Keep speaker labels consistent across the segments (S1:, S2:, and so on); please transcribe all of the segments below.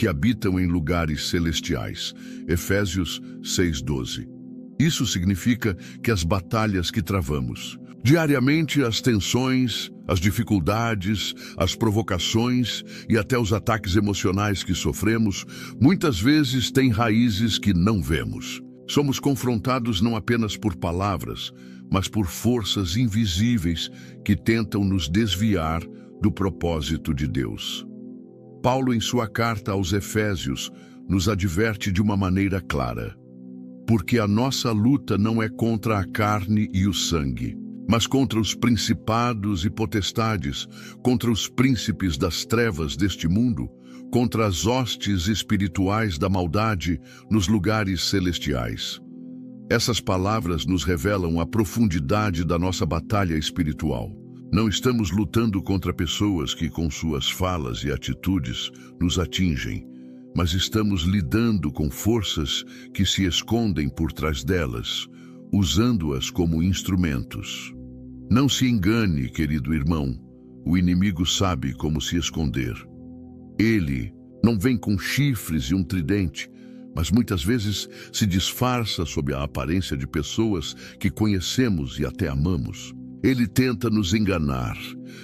S1: que habitam em lugares celestiais. Efésios 6:12. Isso significa que as batalhas que travamos diariamente, as tensões, as dificuldades, as provocações e até os ataques emocionais que sofremos, muitas vezes têm raízes que não vemos. Somos confrontados não apenas por palavras, mas por forças invisíveis que tentam nos desviar do propósito de Deus. Paulo, em sua carta aos Efésios, nos adverte de uma maneira clara: porque a nossa luta não é contra a carne e o sangue, mas contra os principados e potestades, contra os príncipes das trevas deste mundo, contra as hostes espirituais da maldade nos lugares celestiais. Essas palavras nos revelam a profundidade da nossa batalha espiritual. Não estamos lutando contra pessoas que, com suas falas e atitudes, nos atingem, mas estamos lidando com forças que se escondem por trás delas, usando-as como instrumentos. Não se engane, querido irmão, o inimigo sabe como se esconder. Ele não vem com chifres e um tridente, mas muitas vezes se disfarça sob a aparência de pessoas que conhecemos e até amamos. Ele tenta nos enganar,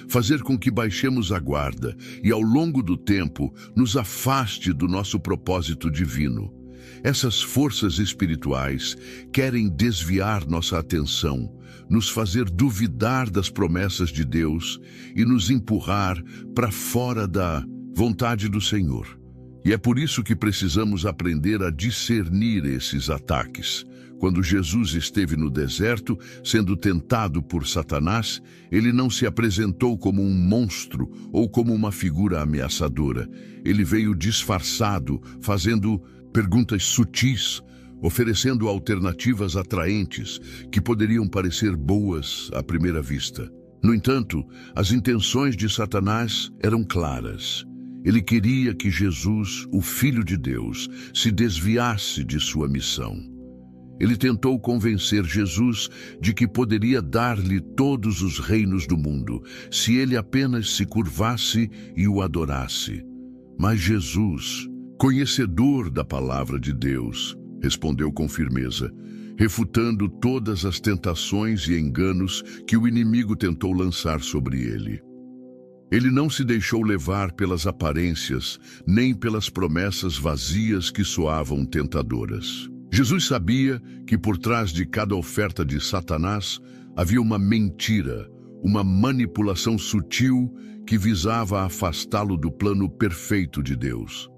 S1: fazer com que baixemos a guarda e, ao longo do tempo, nos afaste do nosso propósito divino. Essas forças espirituais querem desviar nossa atenção, nos fazer duvidar das promessas de Deus e nos empurrar para fora da vontade do Senhor. E é por isso que precisamos aprender a discernir esses ataques. Quando Jesus esteve no deserto, sendo tentado por Satanás, ele não se apresentou como um monstro ou como uma figura ameaçadora. Ele veio disfarçado, fazendo perguntas sutis, oferecendo alternativas atraentes que poderiam parecer boas à primeira vista. No entanto, as intenções de Satanás eram claras. Ele queria que Jesus, o Filho de Deus, se desviasse de sua missão. Ele tentou convencer Jesus de que poderia dar-lhe todos os reinos do mundo, se ele apenas se curvasse e o adorasse. Mas Jesus, conhecedor da palavra de Deus, respondeu com firmeza, refutando todas as tentações e enganos que o inimigo tentou lançar sobre ele. Ele não se deixou levar pelas aparências, nem pelas promessas vazias que soavam tentadoras. Jesus sabia que por trás de cada oferta de Satanás havia uma mentira, uma manipulação sutil que visava afastá-lo do plano perfeito de Deus.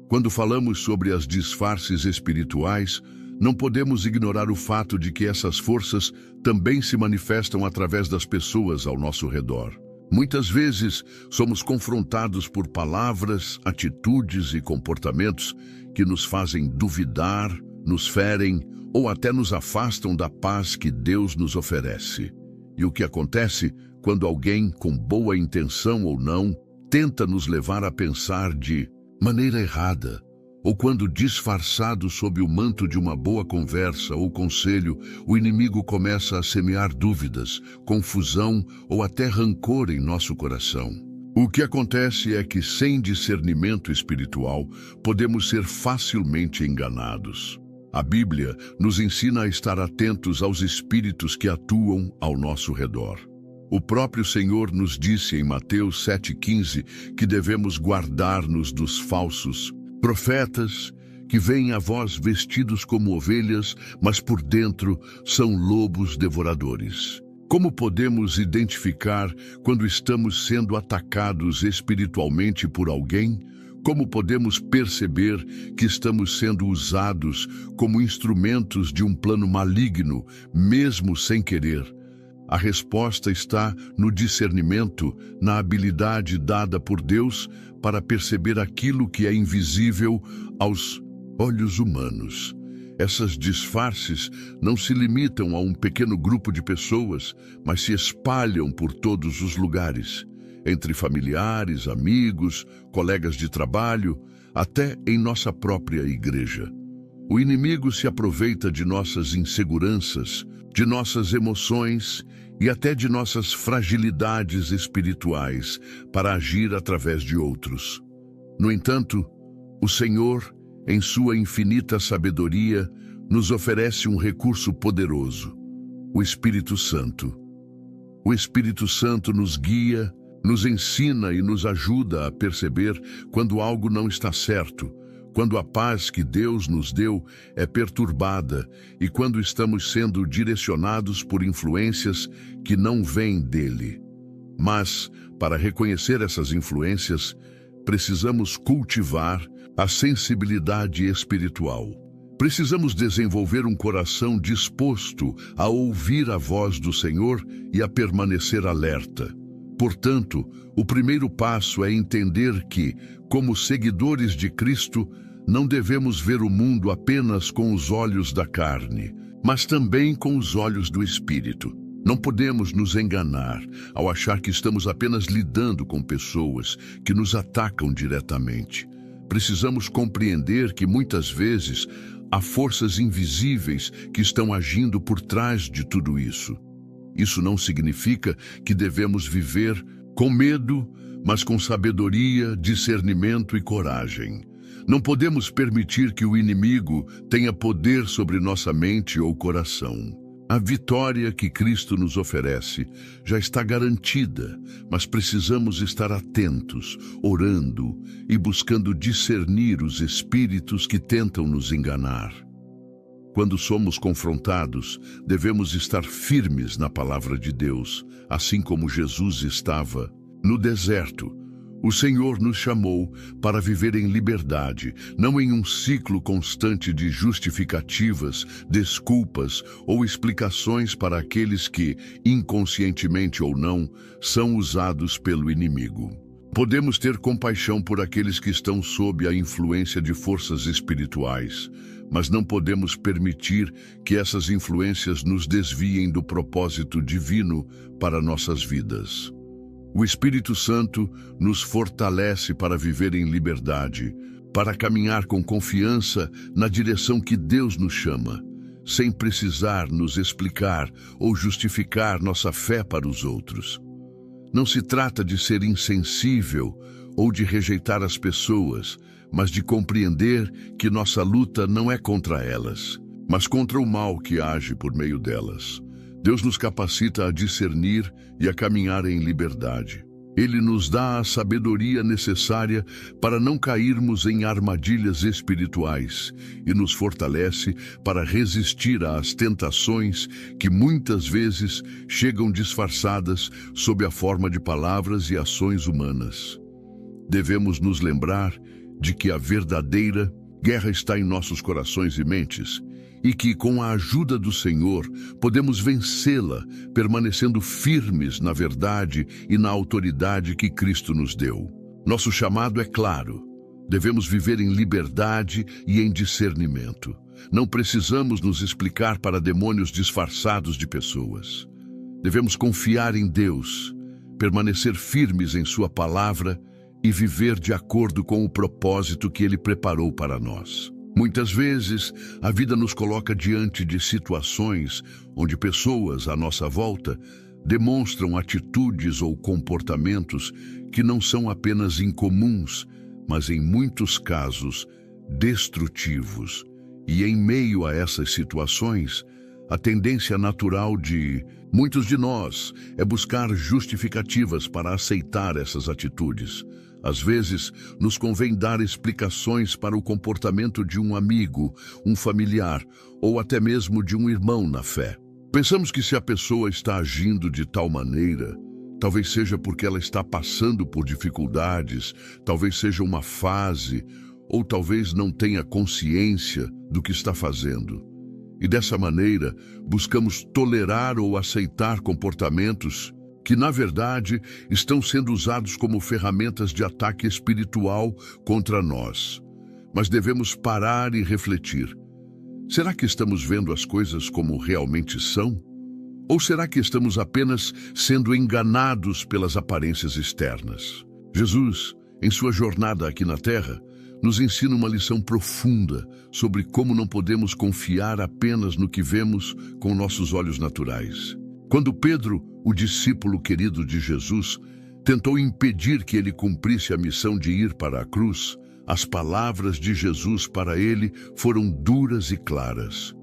S1: Quando falamos sobre as disfarces espirituais, não podemos ignorar o fato de que essas forças também se manifestam através das pessoas ao nosso redor. Muitas vezes somos confrontados por palavras, atitudes e comportamentos que nos fazem duvidar, nos ferem ou até nos afastam da paz que Deus nos oferece. E o que acontece quando alguém, com boa intenção ou não, tenta nos levar a pensar de maneira errada, ou quando, disfarçado sob o manto de uma boa conversa ou conselho, o inimigo começa a semear dúvidas, confusão ou até rancor em nosso coração. O que acontece é que, sem discernimento espiritual, podemos ser facilmente enganados. A Bíblia nos ensina a estar atentos aos espíritos que atuam ao nosso redor. O próprio Senhor nos disse em Mateus 7,15 que devemos guardar-nos dos falsos profetas que vêm a vós vestidos como ovelhas, mas por dentro são lobos devoradores. Como podemos identificar quando estamos sendo atacados espiritualmente por alguém? Como podemos perceber que estamos sendo usados como instrumentos de um plano maligno, mesmo sem querer? A resposta está no discernimento, na habilidade dada por Deus para perceber aquilo que é invisível aos olhos humanos. Essas disfarces não se limitam a um pequeno grupo de pessoas, mas se espalham por todos os lugares, entre familiares, amigos, colegas de trabalho, até em nossa própria igreja. O inimigo se aproveita de nossas inseguranças, de nossas emoções e até de nossas fragilidades espirituais para agir através de outros. No entanto, O Senhor, em sua infinita sabedoria, nos oferece um recurso poderoso: o Espírito Santo. O Espírito Santo nos guia, nos ensina e nos ajuda a perceber quando algo não está certo, quando a paz que Deus nos deu é perturbada e quando estamos sendo direcionados por influências que não vêm dele. Mas, para reconhecer essas influências, precisamos cultivar a sensibilidade espiritual. Precisamos desenvolver um coração disposto a ouvir a voz do Senhor e a permanecer alerta. Portanto, o primeiro passo é entender que, como seguidores de Cristo, não devemos ver o mundo apenas com os olhos da carne, mas também com os olhos do Espírito. Não podemos nos enganar ao achar que estamos apenas lidando com pessoas que nos atacam diretamente. Precisamos compreender que muitas vezes há forças invisíveis que estão agindo por trás de tudo isso. Isso não significa que devemos viver com medo, mas com sabedoria, discernimento e coragem. Não podemos permitir que o inimigo tenha poder sobre nossa mente ou coração. A vitória que Cristo nos oferece já está garantida, mas precisamos estar atentos, orando e buscando discernir os espíritos que tentam nos enganar. Quando somos confrontados, devemos estar firmes na palavra de Deus, assim como Jesus estava no deserto. O Senhor nos chamou para viver em liberdade, não em um ciclo constante de justificativas, desculpas ou explicações para aqueles que, inconscientemente ou não, são usados pelo inimigo. Podemos ter compaixão por aqueles que estão sob a influência de forças espirituais, mas não podemos permitir que essas influências nos desviem do propósito divino para nossas vidas. O Espírito Santo nos fortalece para viver em liberdade, para caminhar com confiança na direção que Deus nos chama, sem precisar nos explicar ou justificar nossa fé para os outros. Não se trata de ser insensível ou de rejeitar as pessoas, mas de compreender que nossa luta não é contra elas, mas contra o mal que age por meio delas. Deus nos capacita a discernir e a caminhar em liberdade. Ele nos dá a sabedoria necessária para não cairmos em armadilhas espirituais e nos fortalece para resistir às tentações que muitas vezes chegam disfarçadas sob a forma de palavras e ações humanas. Devemos nos lembrar de que a verdadeira guerra está em nossos corações e mentes, e que, com a ajuda do Senhor, podemos vencê-la, permanecendo firmes na verdade e na autoridade que Cristo nos deu. Nosso chamado é claro. Devemos viver em liberdade e em discernimento. Não precisamos nos explicar para demônios disfarçados de pessoas. Devemos confiar em Deus, permanecer firmes em Sua palavra e viver de acordo com o propósito que Ele preparou para nós. Muitas vezes, a vida nos coloca diante de situações onde pessoas à nossa volta demonstram atitudes ou comportamentos que não são apenas incomuns, mas em muitos casos destrutivos. E em meio a essas situações, a tendência natural de muitos de nós é buscar justificativas para aceitar essas atitudes. Às vezes, nos convém dar explicações para o comportamento de um amigo, um familiar ou até mesmo de um irmão na fé. Pensamos que se a pessoa está agindo de tal maneira, talvez seja porque ela está passando por dificuldades, talvez seja uma fase, ou talvez não tenha consciência do que está fazendo. E dessa maneira, buscamos tolerar ou aceitar comportamentos que, na verdade, estão sendo usados como ferramentas de ataque espiritual contra nós. Mas devemos parar e refletir. Será que estamos vendo as coisas como realmente são? Ou será que estamos apenas sendo enganados pelas aparências externas? Jesus, em sua jornada aqui na Terra, nos ensina uma lição profunda sobre como não podemos confiar apenas no que vemos com nossos olhos naturais. Quando Pedro, o discípulo querido de Jesus, tentou impedir que ele cumprisse a missão de ir para a cruz, As palavras de Jesus para ele foram duras e claras.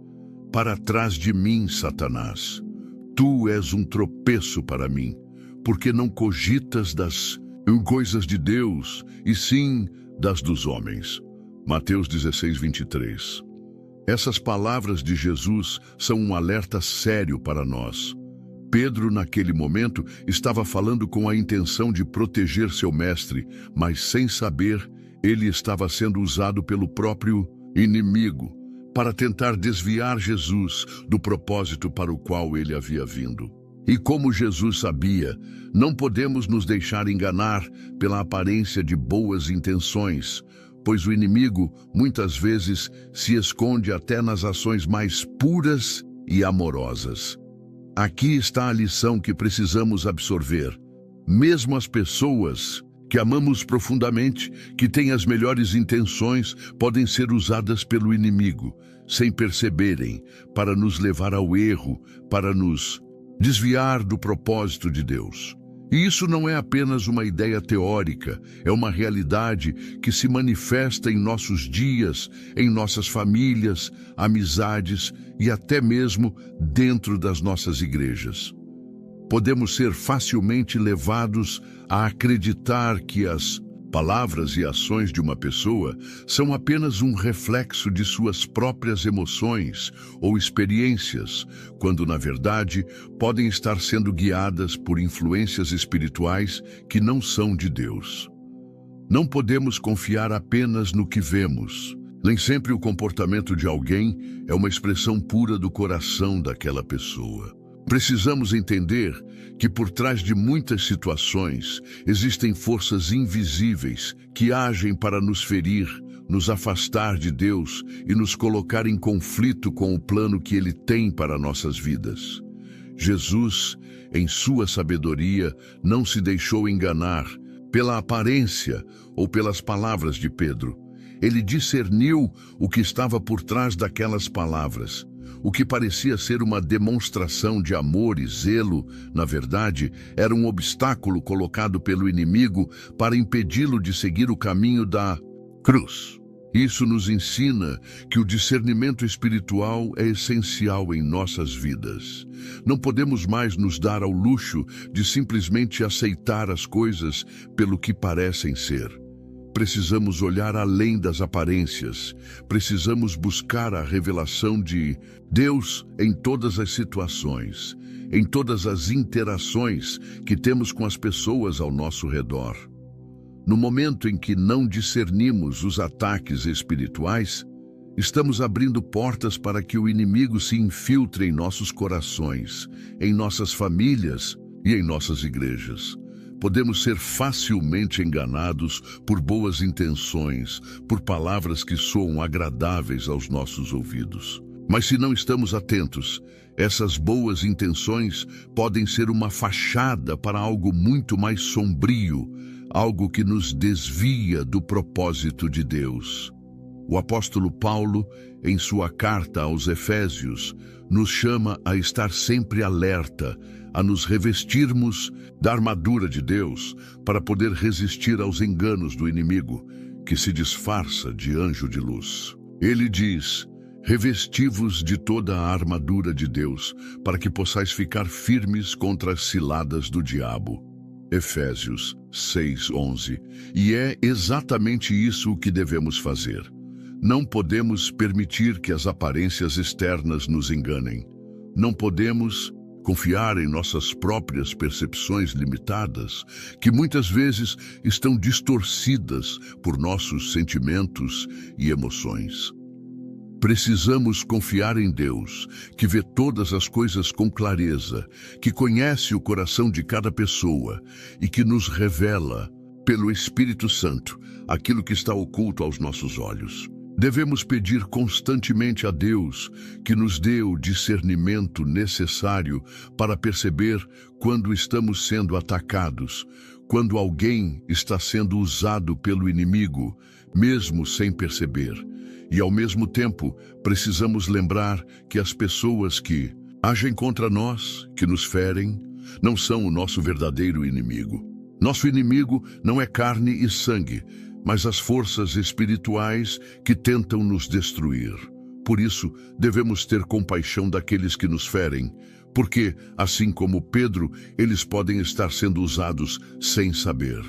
S1: Para trás de mim, Satanás. Tu és um tropeço para mim, porque não cogitas das coisas de Deus, e sim das dos homens. Mateus 16, 23. Essas palavras de Jesus são um alerta sério para nós. Pedro, naquele momento, estava falando com a intenção de proteger seu mestre, mas sem saber, ele estava sendo usado pelo próprio inimigo para tentar desviar Jesus do propósito para o qual ele havia vindo. E como Jesus sabia, não podemos nos deixar enganar pela aparência de boas intenções, pois o inimigo, muitas vezes, se esconde até nas ações mais puras e amorosas. Aqui está a lição que precisamos absorver. Mesmo as pessoas que amamos profundamente, que têm as melhores intenções, podem ser usadas pelo inimigo, sem perceberem, para nos levar ao erro, para nos desviar do propósito de Deus. E isso não é apenas uma ideia teórica, é uma realidade que se manifesta em nossos dias, em nossas famílias, amizades e até mesmo dentro das nossas igrejas. Podemos ser facilmente levados a acreditar que as palavras e ações de uma pessoa são apenas um reflexo de suas próprias emoções ou experiências, quando, na verdade, podem estar sendo guiadas por influências espirituais que não são de Deus. Não podemos confiar apenas no que vemos. Nem sempre o comportamento de alguém é uma expressão pura do coração daquela pessoa. Precisamos entender que por trás de muitas situações existem forças invisíveis que agem para nos ferir, nos afastar de Deus e nos colocar em conflito com o plano que Ele tem para nossas vidas. Jesus, em sua sabedoria, não se deixou enganar pela aparência ou pelas palavras de Pedro. Ele discerniu o que estava por trás daquelas palavras. O que parecia ser uma demonstração de amor e zelo, na verdade, era um obstáculo colocado pelo inimigo para impedi-lo de seguir o caminho da cruz. Isso nos ensina que o discernimento espiritual é essencial em nossas vidas. Não podemos mais nos dar ao luxo de simplesmente aceitar as coisas pelo que parecem ser. Precisamos olhar além das aparências. Precisamos buscar a revelação de Deus em todas as situações, em todas as interações que temos com as pessoas ao nosso redor. No momento em que não discernimos os ataques espirituais, estamos abrindo portas para que o inimigo se infiltre em nossos corações, em nossas famílias e em nossas igrejas. Podemos ser facilmente enganados por boas intenções, por palavras que soam agradáveis aos nossos ouvidos. Mas se não estamos atentos, essas boas intenções podem ser uma fachada para algo muito mais sombrio, algo que nos desvia do propósito de Deus. O apóstolo Paulo, em sua carta aos Efésios, nos chama a estar sempre alerta, a nos revestirmos da armadura de Deus para poder resistir aos enganos do inimigo, que se disfarça de anjo de luz. Ele diz: revesti-vos de toda a armadura de Deus, para que possais ficar firmes contra as ciladas do diabo. Efésios 6:11. E é exatamente isso o que devemos fazer. Não podemos permitir que as aparências externas nos enganem. Não podemos confiar em nossas próprias percepções limitadas, que muitas vezes estão distorcidas por nossos sentimentos e emoções. Precisamos confiar em Deus, que vê todas as coisas com clareza, que conhece o coração de cada pessoa e que nos revela, pelo Espírito Santo, aquilo que está oculto aos nossos olhos. Devemos pedir constantemente a Deus que nos dê o discernimento necessário para perceber quando estamos sendo atacados, quando alguém está sendo usado pelo inimigo, mesmo sem perceber. E, ao mesmo tempo, precisamos lembrar que as pessoas que agem contra nós, que nos ferem, não são o nosso verdadeiro inimigo. Nosso inimigo não é carne e sangue, mas as forças espirituais que tentam nos destruir. Por isso, devemos ter compaixão daqueles que nos ferem, porque, assim como Pedro, eles podem estar sendo usados sem saber.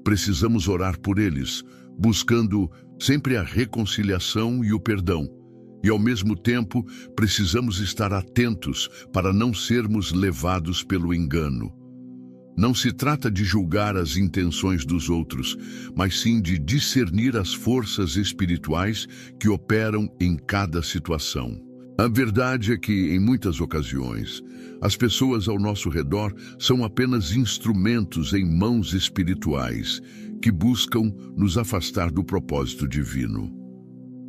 S1: Precisamos orar por eles, buscando sempre a reconciliação e o perdão. E, ao mesmo tempo, precisamos estar atentos para não sermos levados pelo engano. Não se trata de julgar as intenções dos outros, mas sim de discernir as forças espirituais que operam em cada situação. A verdade é que, em muitas ocasiões, as pessoas ao nosso redor são apenas instrumentos em mãos espirituais que buscam nos afastar do propósito divino.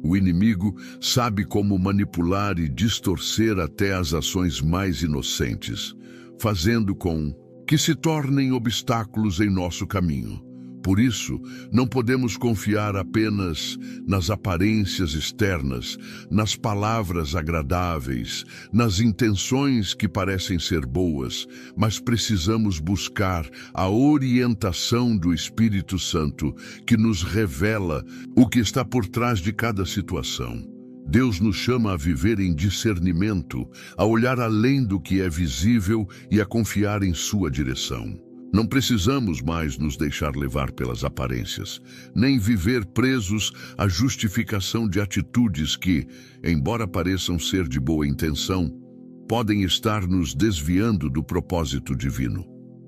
S1: O inimigo sabe como manipular e distorcer até as ações mais inocentes, fazendo com que se tornem obstáculos em nosso caminho. Por isso, não podemos confiar apenas nas aparências externas, nas palavras agradáveis, nas intenções que parecem ser boas, mas precisamos buscar a orientação do Espírito Santo, que nos revela o que está por trás de cada situação. Deus nos chama a viver em discernimento, a olhar além do que é visível e a confiar em sua direção. Não precisamos mais nos deixar levar pelas aparências, nem viver presos à justificação de atitudes que, embora pareçam ser de boa intenção, podem estar nos desviando do propósito divino.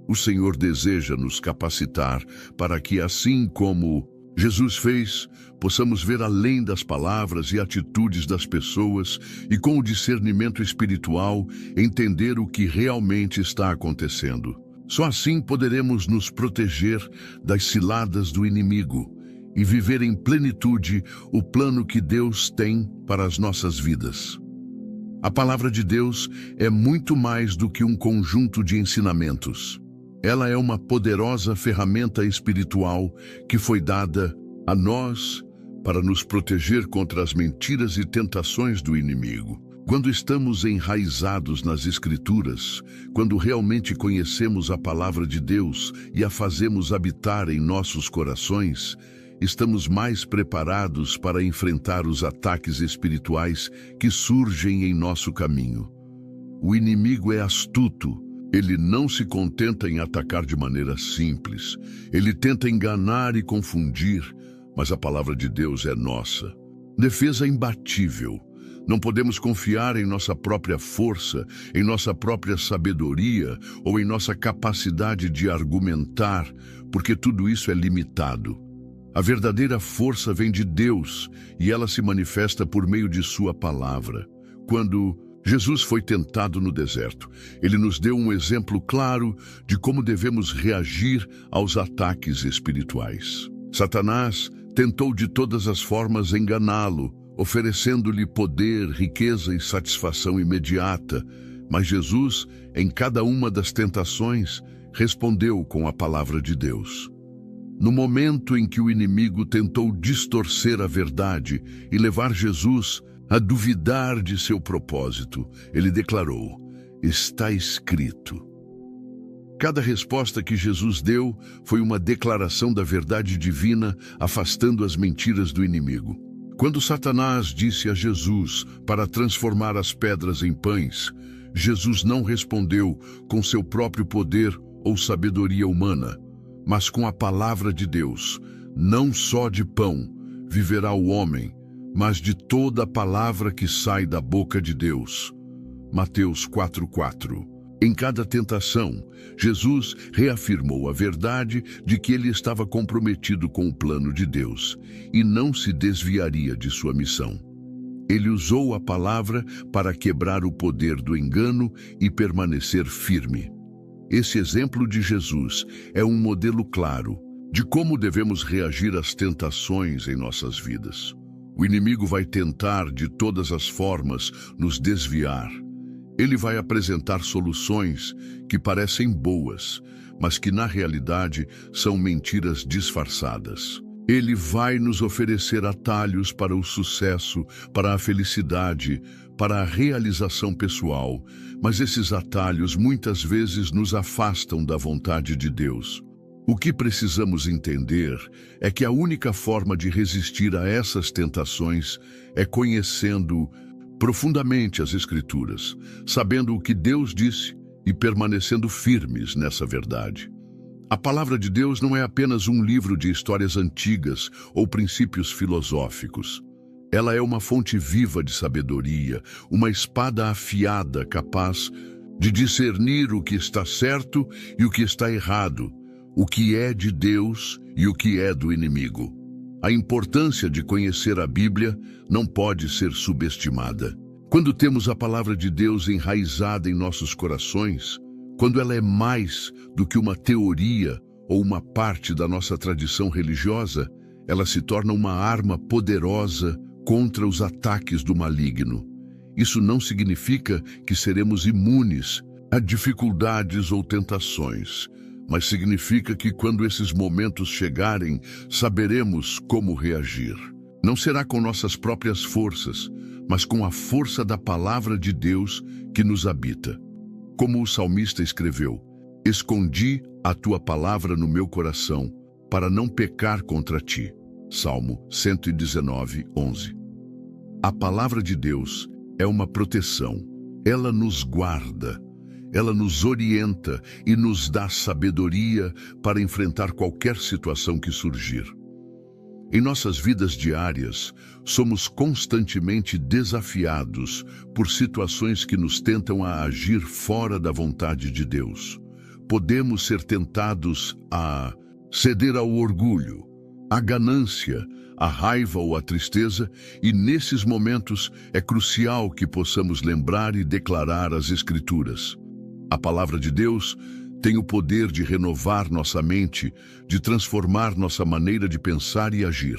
S1: O Senhor deseja nos capacitar para que, assim como Jesus fez, possamos ver além das palavras e atitudes das pessoas e, com o discernimento espiritual, entender o que realmente está acontecendo. Só assim poderemos nos proteger das ciladas do inimigo e viver em plenitude o plano que Deus tem para as nossas vidas. A palavra de Deus é muito mais do que um conjunto de ensinamentos. Ela é uma poderosa ferramenta espiritual que foi dada a nós para nos proteger contra as mentiras e tentações do inimigo. Quando estamos enraizados nas Escrituras, quando realmente conhecemos a palavra de Deus e a fazemos habitar em nossos corações, estamos mais preparados para enfrentar os ataques espirituais que surgem em nosso caminho. O inimigo é astuto. Ele não se contenta em atacar de maneira simples. Ele tenta enganar e confundir, mas a palavra de Deus é nossa. Defesa imbatível. Não podemos confiar em nossa própria força, em nossa própria sabedoria ou em nossa capacidade de argumentar, porque tudo isso é limitado. A verdadeira força vem de Deus e ela se manifesta por meio de sua palavra. Quando Jesus foi tentado no deserto, ele nos deu um exemplo claro de como devemos reagir aos ataques espirituais. Satanás tentou de todas as formas enganá-lo, oferecendo-lhe poder, riqueza e satisfação imediata, mas Jesus, em cada uma das tentações, respondeu com a palavra de Deus. No momento em que o inimigo tentou distorcer a verdade e levar Jesus a duvidar de seu propósito, ele declarou: "Está escrito." Cada resposta que Jesus deu foi uma declaração da verdade divina, afastando as mentiras do inimigo. Quando Satanás disse a Jesus para transformar as pedras em pães, Jesus não respondeu com seu próprio poder ou sabedoria humana, mas com a palavra de Deus. Não só de pão viverá o homem, mas de toda a palavra que sai da boca de Deus. Mateus 4:4. Em cada tentação, Jesus reafirmou a verdade de que ele estava comprometido com o plano de Deus e não se desviaria de sua missão. Ele usou a palavra para quebrar o poder do engano e permanecer firme. Esse exemplo de Jesus é um modelo claro de como devemos reagir às tentações em nossas vidas. O inimigo vai tentar de todas as formas nos desviar. Ele vai apresentar soluções que parecem boas, mas que na realidade são mentiras disfarçadas. Ele vai nos oferecer atalhos para o sucesso, para a felicidade, para a realização pessoal, mas esses atalhos muitas vezes nos afastam da vontade de Deus. O que precisamos entender é que a única forma de resistir a essas tentações é conhecendo profundamente as Escrituras, sabendo o que Deus disse e permanecendo firmes nessa verdade. A palavra de Deus não é apenas um livro de histórias antigas ou princípios filosóficos. Ela é uma fonte viva de sabedoria, uma espada afiada capaz de discernir o que está certo e o que está errado, o que é de Deus e o que é do inimigo. A importância de conhecer a Bíblia não pode ser subestimada. Quando temos a palavra de Deus enraizada em nossos corações, quando ela é mais do que uma teoria ou uma parte da nossa tradição religiosa, ela se torna uma arma poderosa contra os ataques do maligno. Isso não significa que seremos imunes a dificuldades ou tentações, mas significa que quando esses momentos chegarem, saberemos como reagir. Não será com nossas próprias forças, mas com a força da palavra de Deus que nos habita. Como o salmista escreveu: "Escondi a tua palavra no meu coração, para não pecar contra ti." Salmo 119, 11. A palavra de Deus é uma proteção. Ela nos guarda, ela nos orienta e nos dá sabedoria para enfrentar qualquer situação que surgir. Em nossas vidas diárias, somos constantemente desafiados por situações que nos tentam a agir fora da vontade de Deus. Podemos ser tentados a ceder ao orgulho, à ganância, à raiva ou à tristeza, e nesses momentos é crucial que possamos lembrar e declarar as Escrituras. A palavra de Deus tem o poder de renovar nossa mente, de transformar nossa maneira de pensar e agir.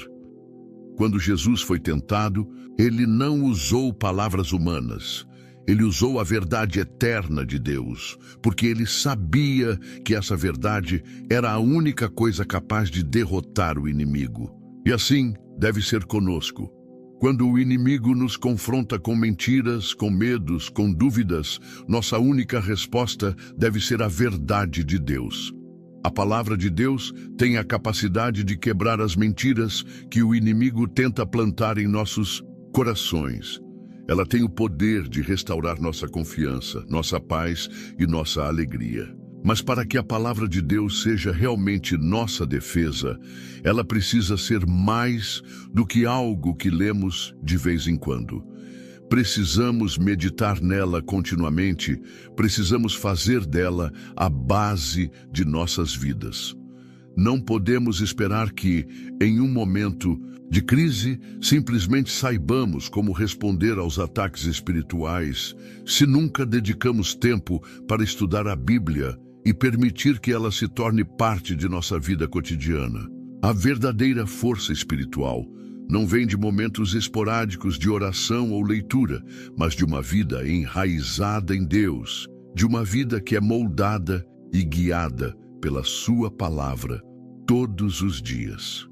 S1: Quando Jesus foi tentado, ele não usou palavras humanas. Ele usou a verdade eterna de Deus, porque ele sabia que essa verdade era a única coisa capaz de derrotar o inimigo. E assim deve ser conosco. Quando o inimigo nos confronta com mentiras, com medos, com dúvidas, nossa única resposta deve ser a verdade de Deus. A palavra de Deus tem a capacidade de quebrar as mentiras que o inimigo tenta plantar em nossos corações. Ela tem o poder de restaurar nossa confiança, nossa paz e nossa alegria. Mas para que a palavra de Deus seja realmente nossa defesa, ela precisa ser mais do que algo que lemos de vez em quando. Precisamos meditar nela continuamente, precisamos fazer dela a base de nossas vidas. Não podemos esperar que, em um momento de crise, simplesmente saibamos como responder aos ataques espirituais, se nunca dedicamos tempo para estudar a Bíblia e permitir que ela se torne parte de nossa vida cotidiana. A verdadeira força espiritual não vem de momentos esporádicos de oração ou leitura, mas de uma vida enraizada em Deus, de uma vida que é moldada e guiada pela sua palavra todos os dias.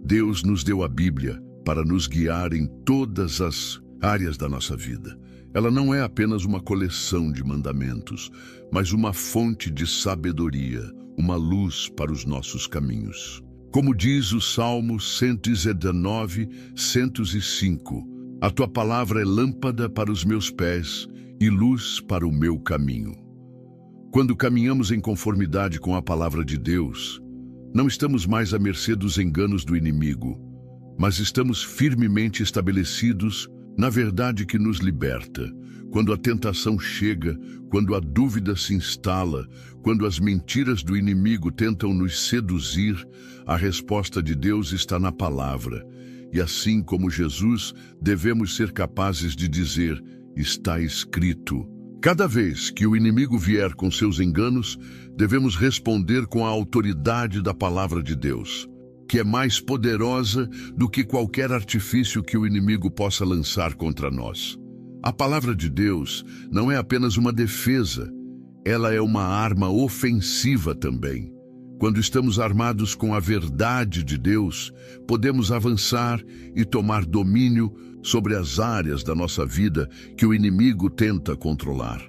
S1: Deus nos deu a Bíblia para nos guiar em todas as áreas da nossa vida. Ela não é apenas uma coleção de mandamentos, mas uma fonte de sabedoria, uma luz para os nossos caminhos. Como diz o Salmo 119, 105, a tua palavra é lâmpada para os meus pés e luz para o meu caminho. Quando caminhamos em conformidade com a palavra de Deus, não estamos mais à mercê dos enganos do inimigo, mas estamos firmemente estabelecidos na verdade que nos liberta. Quando a tentação chega, quando a dúvida se instala, quando as mentiras do inimigo tentam nos seduzir, a resposta de Deus está na palavra. E assim como Jesus, devemos ser capazes de dizer: está escrito. Cada vez que o inimigo vier com seus enganos, devemos responder com a autoridade da palavra de Deus, que é mais poderosa do que qualquer artifício que o inimigo possa lançar contra nós. A palavra de Deus não é apenas uma defesa, ela é uma arma ofensiva também. Quando estamos armados com a verdade de Deus, podemos avançar e tomar domínio sobre as áreas da nossa vida que o inimigo tenta controlar.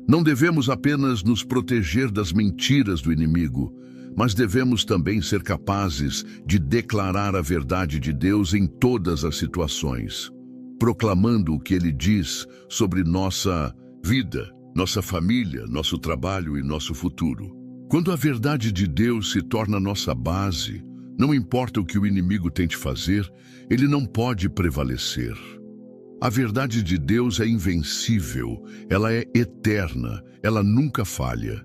S1: Não devemos apenas nos proteger das mentiras do inimigo, mas devemos também ser capazes de declarar a verdade de Deus em todas as situações, proclamando o que Ele diz sobre nossa vida, nossa família, nosso trabalho e nosso futuro. Quando a verdade de Deus se torna nossa base, não importa o que o inimigo tente fazer, ele não pode prevalecer. A verdade de Deus é invencível, ela é eterna, ela nunca falha.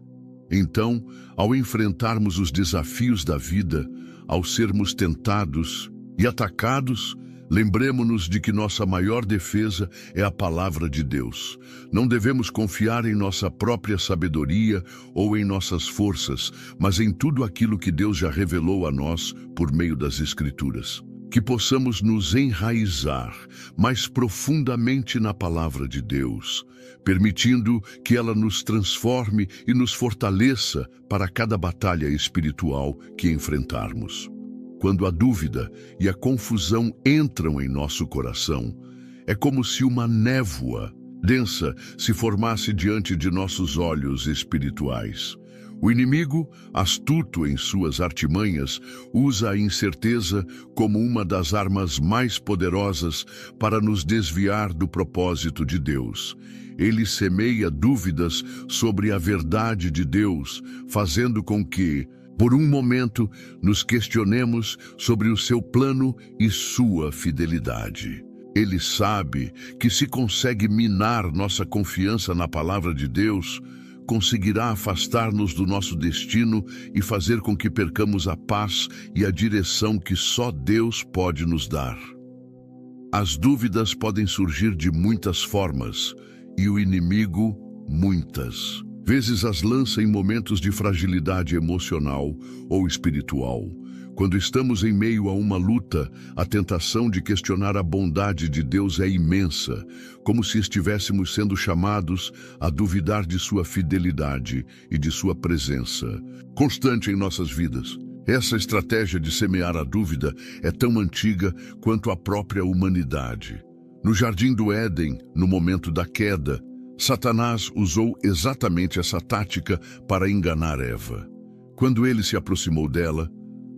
S1: Então, ao enfrentarmos os desafios da vida, ao sermos tentados e atacados, lembremo-nos de que nossa maior defesa é a palavra de Deus. Não devemos confiar em nossa própria sabedoria ou em nossas forças, mas em tudo aquilo que Deus já revelou a nós por meio das Escrituras. Que possamos nos enraizar mais profundamente na palavra de Deus, permitindo que ela nos transforme e nos fortaleça para cada batalha espiritual que enfrentarmos. Quando a dúvida e a confusão entram em nosso coração, é como se uma névoa densa se formasse diante de nossos olhos espirituais. O inimigo, astuto em suas artimanhas, usa a incerteza como uma das armas mais poderosas para nos desviar do propósito de Deus. Ele semeia dúvidas sobre a verdade de Deus, fazendo com que, por um momento, nos questionemos sobre o seu plano e sua fidelidade. Ele sabe que se consegue minar nossa confiança na palavra de Deus, conseguirá afastar-nos do nosso destino e fazer com que percamos a paz e a direção que só Deus pode nos dar. As dúvidas podem surgir de muitas formas e o inimigo, muitas vezes, as lança em momentos de fragilidade emocional ou espiritual. Quando estamos em meio a uma luta, a tentação de questionar a bondade de Deus é imensa, como se estivéssemos sendo chamados a duvidar de sua fidelidade e de sua presença constante em nossas vidas. Essa estratégia de semear a dúvida é tão antiga quanto a própria humanidade. No Jardim do Éden, no momento da queda, Satanás usou exatamente essa tática para enganar Eva. Quando ele se aproximou dela,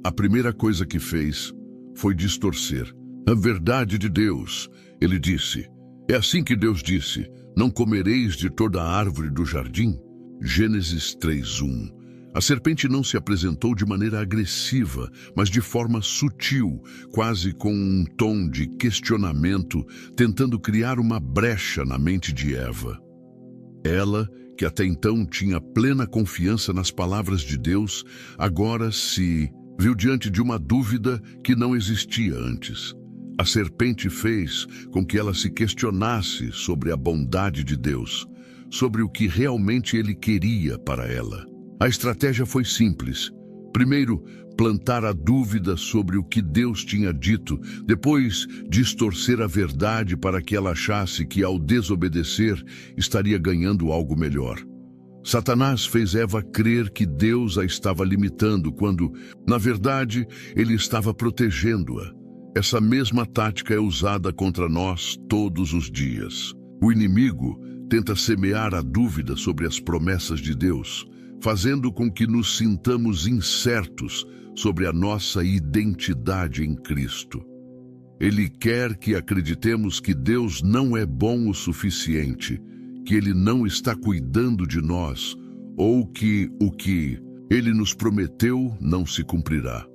S1: a primeira coisa que fez foi distorcer a verdade de Deus. Ele disse: "É assim que Deus disse, não comereis de toda a árvore do jardim?" Gênesis 3:1. A serpente não se apresentou de maneira agressiva, mas de forma sutil, quase com um tom de questionamento, tentando criar uma brecha na mente de Eva. Ela, que até então tinha plena confiança nas palavras de Deus, agora se viu diante de uma dúvida que não existia antes. A serpente fez com que ela se questionasse sobre a bondade de Deus, sobre o que realmente ele queria para ela. A estratégia foi simples. Primeiro, plantar a dúvida sobre o que Deus tinha dito, depois distorcer a verdade para que ela achasse que, ao desobedecer, estaria ganhando algo melhor. Satanás fez Eva crer que Deus a estava limitando, quando, na verdade, ele estava protegendo-a. Essa mesma tática é usada contra nós todos os dias. O inimigo tenta semear a dúvida sobre as promessas de Deus, fazendo com que nos sintamos incertos sobre a nossa identidade em Cristo. Ele quer que acreditemos que Deus não é bom o suficiente, que Ele não está cuidando de nós, ou que o que Ele nos prometeu não se cumprirá.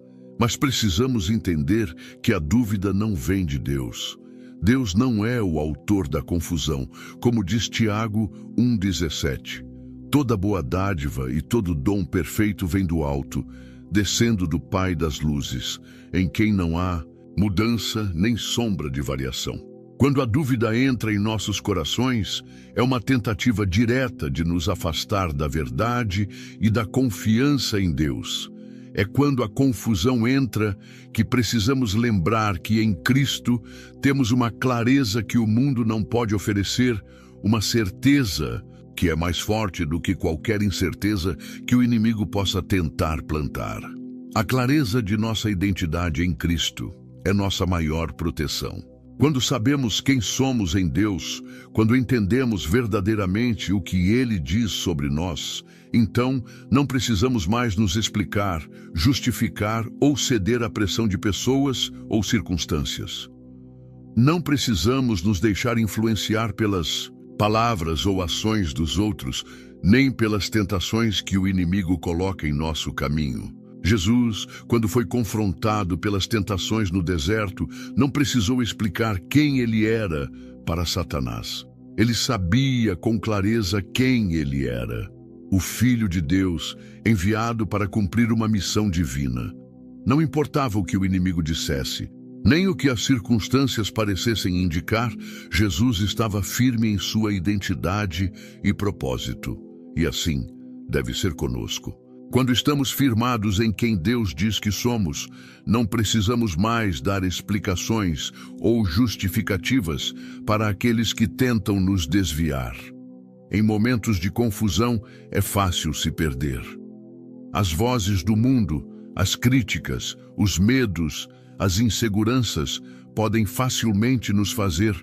S1: Mas precisamos entender que a dúvida não vem de Deus. Deus não é o autor da confusão, como diz Tiago 1,17. Toda boa dádiva e todo dom perfeito vem do alto, descendo do Pai das luzes, em quem não há mudança nem sombra de variação. Quando a dúvida entra em nossos corações, é uma tentativa direta de nos afastar da verdade e da confiança em Deus. É quando a confusão entra que precisamos lembrar que em Cristo temos uma clareza que o mundo não pode oferecer, uma certeza que é mais forte do que qualquer incerteza que o inimigo possa tentar plantar. A clareza de nossa identidade em Cristo é nossa maior proteção. Quando sabemos quem somos em Deus, quando entendemos verdadeiramente o que Ele diz sobre nós, então não precisamos mais nos explicar, justificar ou ceder à pressão de pessoas ou circunstâncias. Não precisamos nos deixar influenciar pelas palavras ou ações dos outros, nem pelas tentações que o inimigo coloca em nosso caminho. Jesus, quando foi confrontado pelas tentações no deserto, não precisou explicar quem ele era para Satanás. Ele sabia com clareza quem ele era: o Filho de Deus, enviado para cumprir uma missão divina. Não importava o que o inimigo dissesse, nem o que as circunstâncias parecessem indicar, Jesus estava firme em sua identidade e propósito. E assim deve ser conosco. Quando estamos firmados em quem Deus diz que somos, não precisamos mais dar explicações ou justificativas para aqueles que tentam nos desviar. Em momentos de confusão, é fácil se perder. As vozes do mundo, as críticas, os medos, as inseguranças podem facilmente nos fazer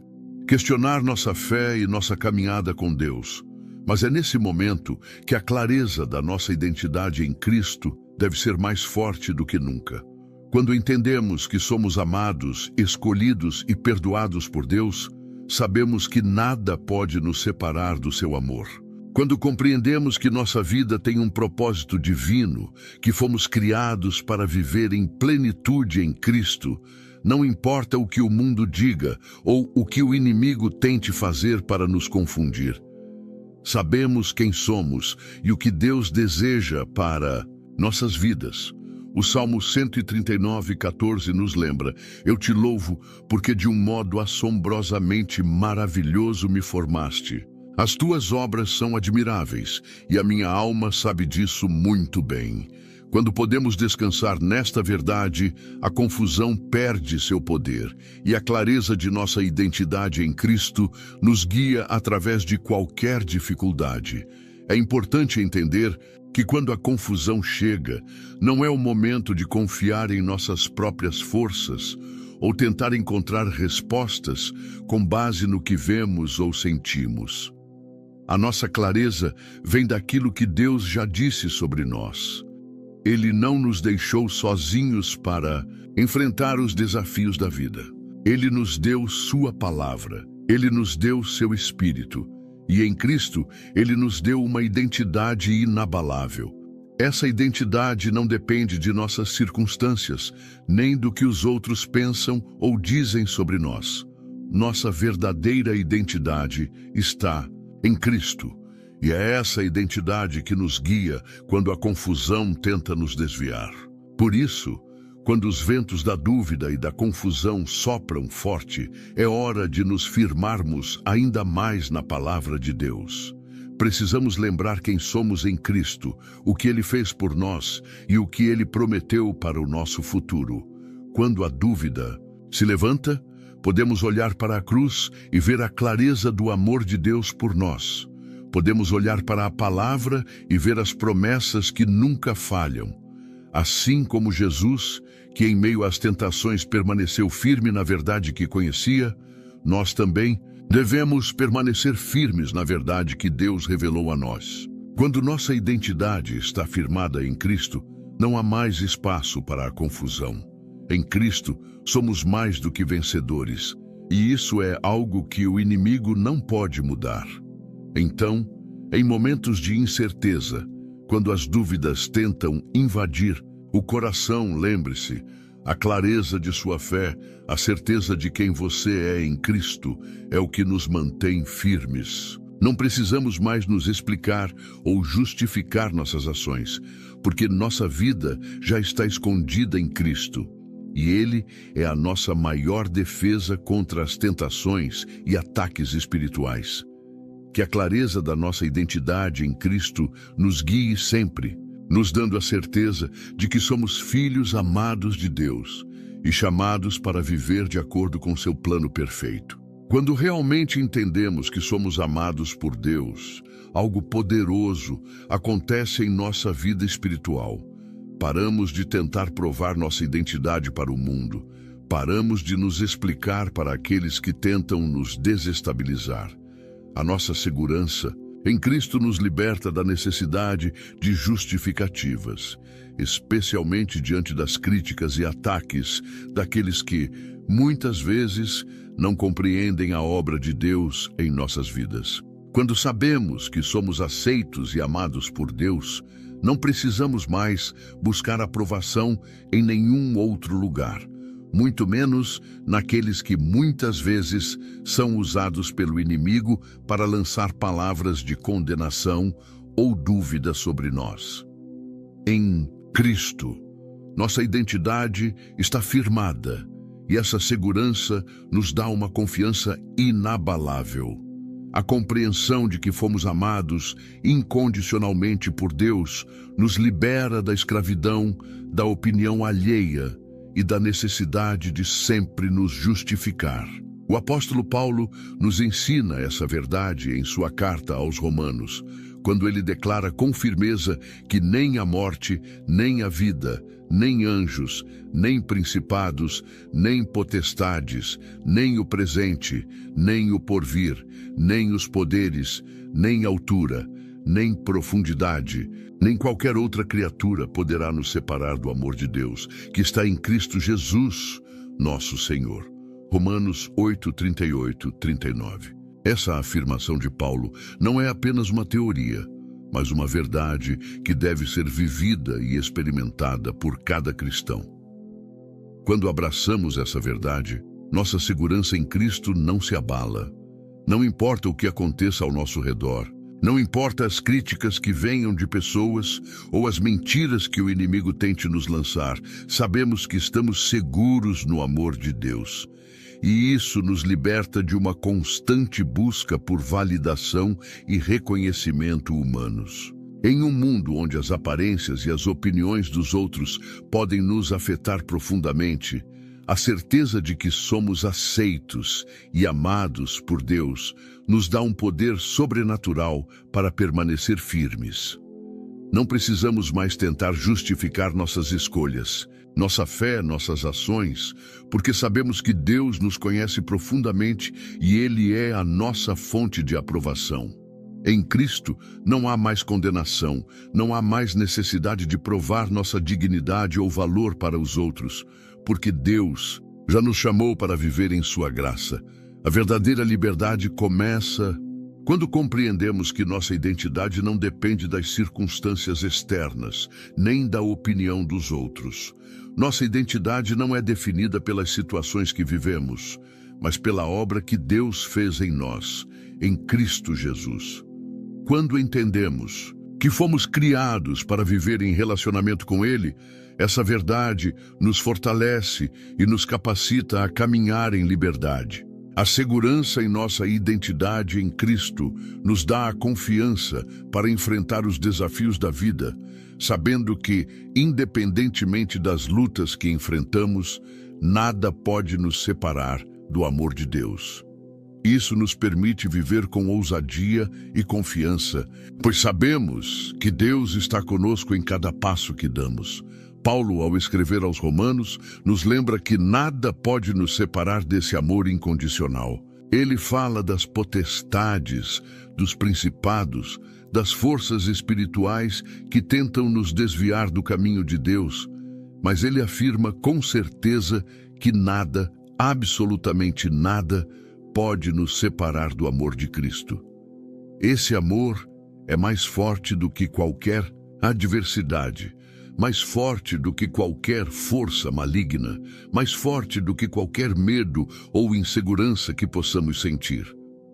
S1: questionar nossa fé e nossa caminhada com Deus. Mas é nesse momento que a clareza da nossa identidade em Cristo deve ser mais forte do que nunca. Quando entendemos que somos amados, escolhidos e perdoados por Deus, sabemos que nada pode nos separar do seu amor. Quando compreendemos que nossa vida tem um propósito divino, que fomos criados para viver em plenitude em Cristo, não importa o que o mundo diga ou o que o inimigo tente fazer para nos confundir. Sabemos quem somos e o que Deus deseja para nossas vidas. O Salmo 139:14 nos lembra: Eu te louvo porque de um modo assombrosamente maravilhoso me formaste. As tuas obras são admiráveis e a minha alma sabe disso muito bem. Quando podemos descansar nesta verdade, a confusão perde seu poder e a clareza de nossa identidade em Cristo nos guia através de qualquer dificuldade. É importante entender que quando a confusão chega, não é o momento de confiar em nossas próprias forças ou tentar encontrar respostas com base no que vemos ou sentimos. A nossa clareza vem daquilo que Deus já disse sobre nós. Ele não nos deixou sozinhos para enfrentar os desafios da vida. Ele nos deu sua palavra, ele nos deu seu Espírito, e em Cristo ele nos deu uma identidade inabalável. Essa identidade não depende de nossas circunstâncias, nem do que os outros pensam ou dizem sobre nós. Nossa verdadeira identidade está em Cristo. E é essa identidade que nos guia quando a confusão tenta nos desviar. Por isso, quando os ventos da dúvida e da confusão sopram forte, é hora de nos firmarmos ainda mais na palavra de Deus. Precisamos lembrar quem somos em Cristo, o que Ele fez por nós e o que Ele prometeu para o nosso futuro. Quando a dúvida se levanta, podemos olhar para a cruz e ver a clareza do amor de Deus por nós. Podemos olhar para a palavra e ver as promessas que nunca falham. Assim como Jesus, que em meio às tentações permaneceu firme na verdade que conhecia, nós também devemos permanecer firmes na verdade que Deus revelou a nós. Quando nossa identidade está firmada em Cristo, não há mais espaço para a confusão. Em Cristo, somos mais do que vencedores, e isso é algo que o inimigo não pode mudar. Então, em momentos de incerteza, quando as dúvidas tentam invadir o coração, lembre-se, a clareza de sua fé, a certeza de quem você é em Cristo, é o que nos mantém firmes. Não precisamos mais nos explicar ou justificar nossas ações, porque nossa vida já está escondida em Cristo. E Ele é a nossa maior defesa contra as tentações e ataques espirituais. Que a clareza da nossa identidade em Cristo nos guie sempre, nos dando a certeza de que somos filhos amados de Deus e chamados para viver de acordo com seu plano perfeito. Quando realmente entendemos que somos amados por Deus, algo poderoso acontece em nossa vida espiritual. Paramos de tentar provar nossa identidade para o mundo. Paramos de nos explicar para aqueles que tentam nos desestabilizar. A nossa segurança em Cristo nos liberta da necessidade de justificativas, especialmente diante das críticas e ataques daqueles que, muitas vezes, não compreendem a obra de Deus em nossas vidas. Quando sabemos que somos aceitos e amados por Deus, não precisamos mais buscar aprovação em nenhum outro lugar, muito menos naqueles que muitas vezes são usados pelo inimigo para lançar palavras de condenação ou dúvida sobre nós. Em Cristo, nossa identidade está firmada e essa segurança nos dá uma confiança inabalável. A compreensão de que fomos amados incondicionalmente por Deus nos libera da escravidão, da opinião alheia e da necessidade de sempre nos justificar. O apóstolo Paulo nos ensina essa verdade em sua carta aos Romanos, quando ele declara com firmeza que nem a morte, nem a vida, nem anjos, nem principados, nem potestades, nem o presente, nem o porvir, nem os poderes, nem altura, nem profundidade, nem qualquer outra criatura poderá nos separar do amor de Deus, que está em Cristo Jesus, nosso Senhor. Romanos 8, 38, 39. Essa afirmação de Paulo não é apenas uma teoria, mas uma verdade que deve ser vivida e experimentada por cada cristão. Quando abraçamos essa verdade, nossa segurança em Cristo não se abala. Não importa o que aconteça ao nosso redor, não importa as críticas que venham de pessoas ou as mentiras que o inimigo tente nos lançar, sabemos que estamos seguros no amor de Deus. E isso nos liberta de uma constante busca por validação e reconhecimento humanos. Em um mundo onde as aparências e as opiniões dos outros podem nos afetar profundamente, a certeza de que somos aceitos e amados por Deus nos dá um poder sobrenatural para permanecer firmes. Não precisamos mais tentar justificar nossas escolhas, nossa fé, nossas ações, porque sabemos que Deus nos conhece profundamente e Ele é a nossa fonte de aprovação. Em Cristo não há mais condenação, não há mais necessidade de provar nossa dignidade ou valor para os outros, porque Deus já nos chamou para viver em sua graça. A verdadeira liberdade começa quando compreendemos que nossa identidade não depende das circunstâncias externas, nem da opinião dos outros. Nossa identidade não é definida pelas situações que vivemos, mas pela obra que Deus fez em nós, em Cristo Jesus. Quando entendemos que fomos criados para viver em relacionamento com Ele, essa verdade nos fortalece e nos capacita a caminhar em liberdade. A segurança em nossa identidade em Cristo nos dá a confiança para enfrentar os desafios da vida, sabendo que, independentemente das lutas que enfrentamos, nada pode nos separar do amor de Deus. Isso nos permite viver com ousadia e confiança, pois sabemos que Deus está conosco em cada passo que damos. Paulo, ao escrever aos Romanos, nos lembra que nada pode nos separar desse amor incondicional. Ele fala das potestades, dos principados, das forças espirituais que tentam nos desviar do caminho de Deus, mas ele afirma com certeza que nada, absolutamente nada, pode nos separar do amor de Cristo. Esse amor é mais forte do que qualquer adversidade, mais forte do que qualquer força maligna, mais forte do que qualquer medo ou insegurança que possamos sentir.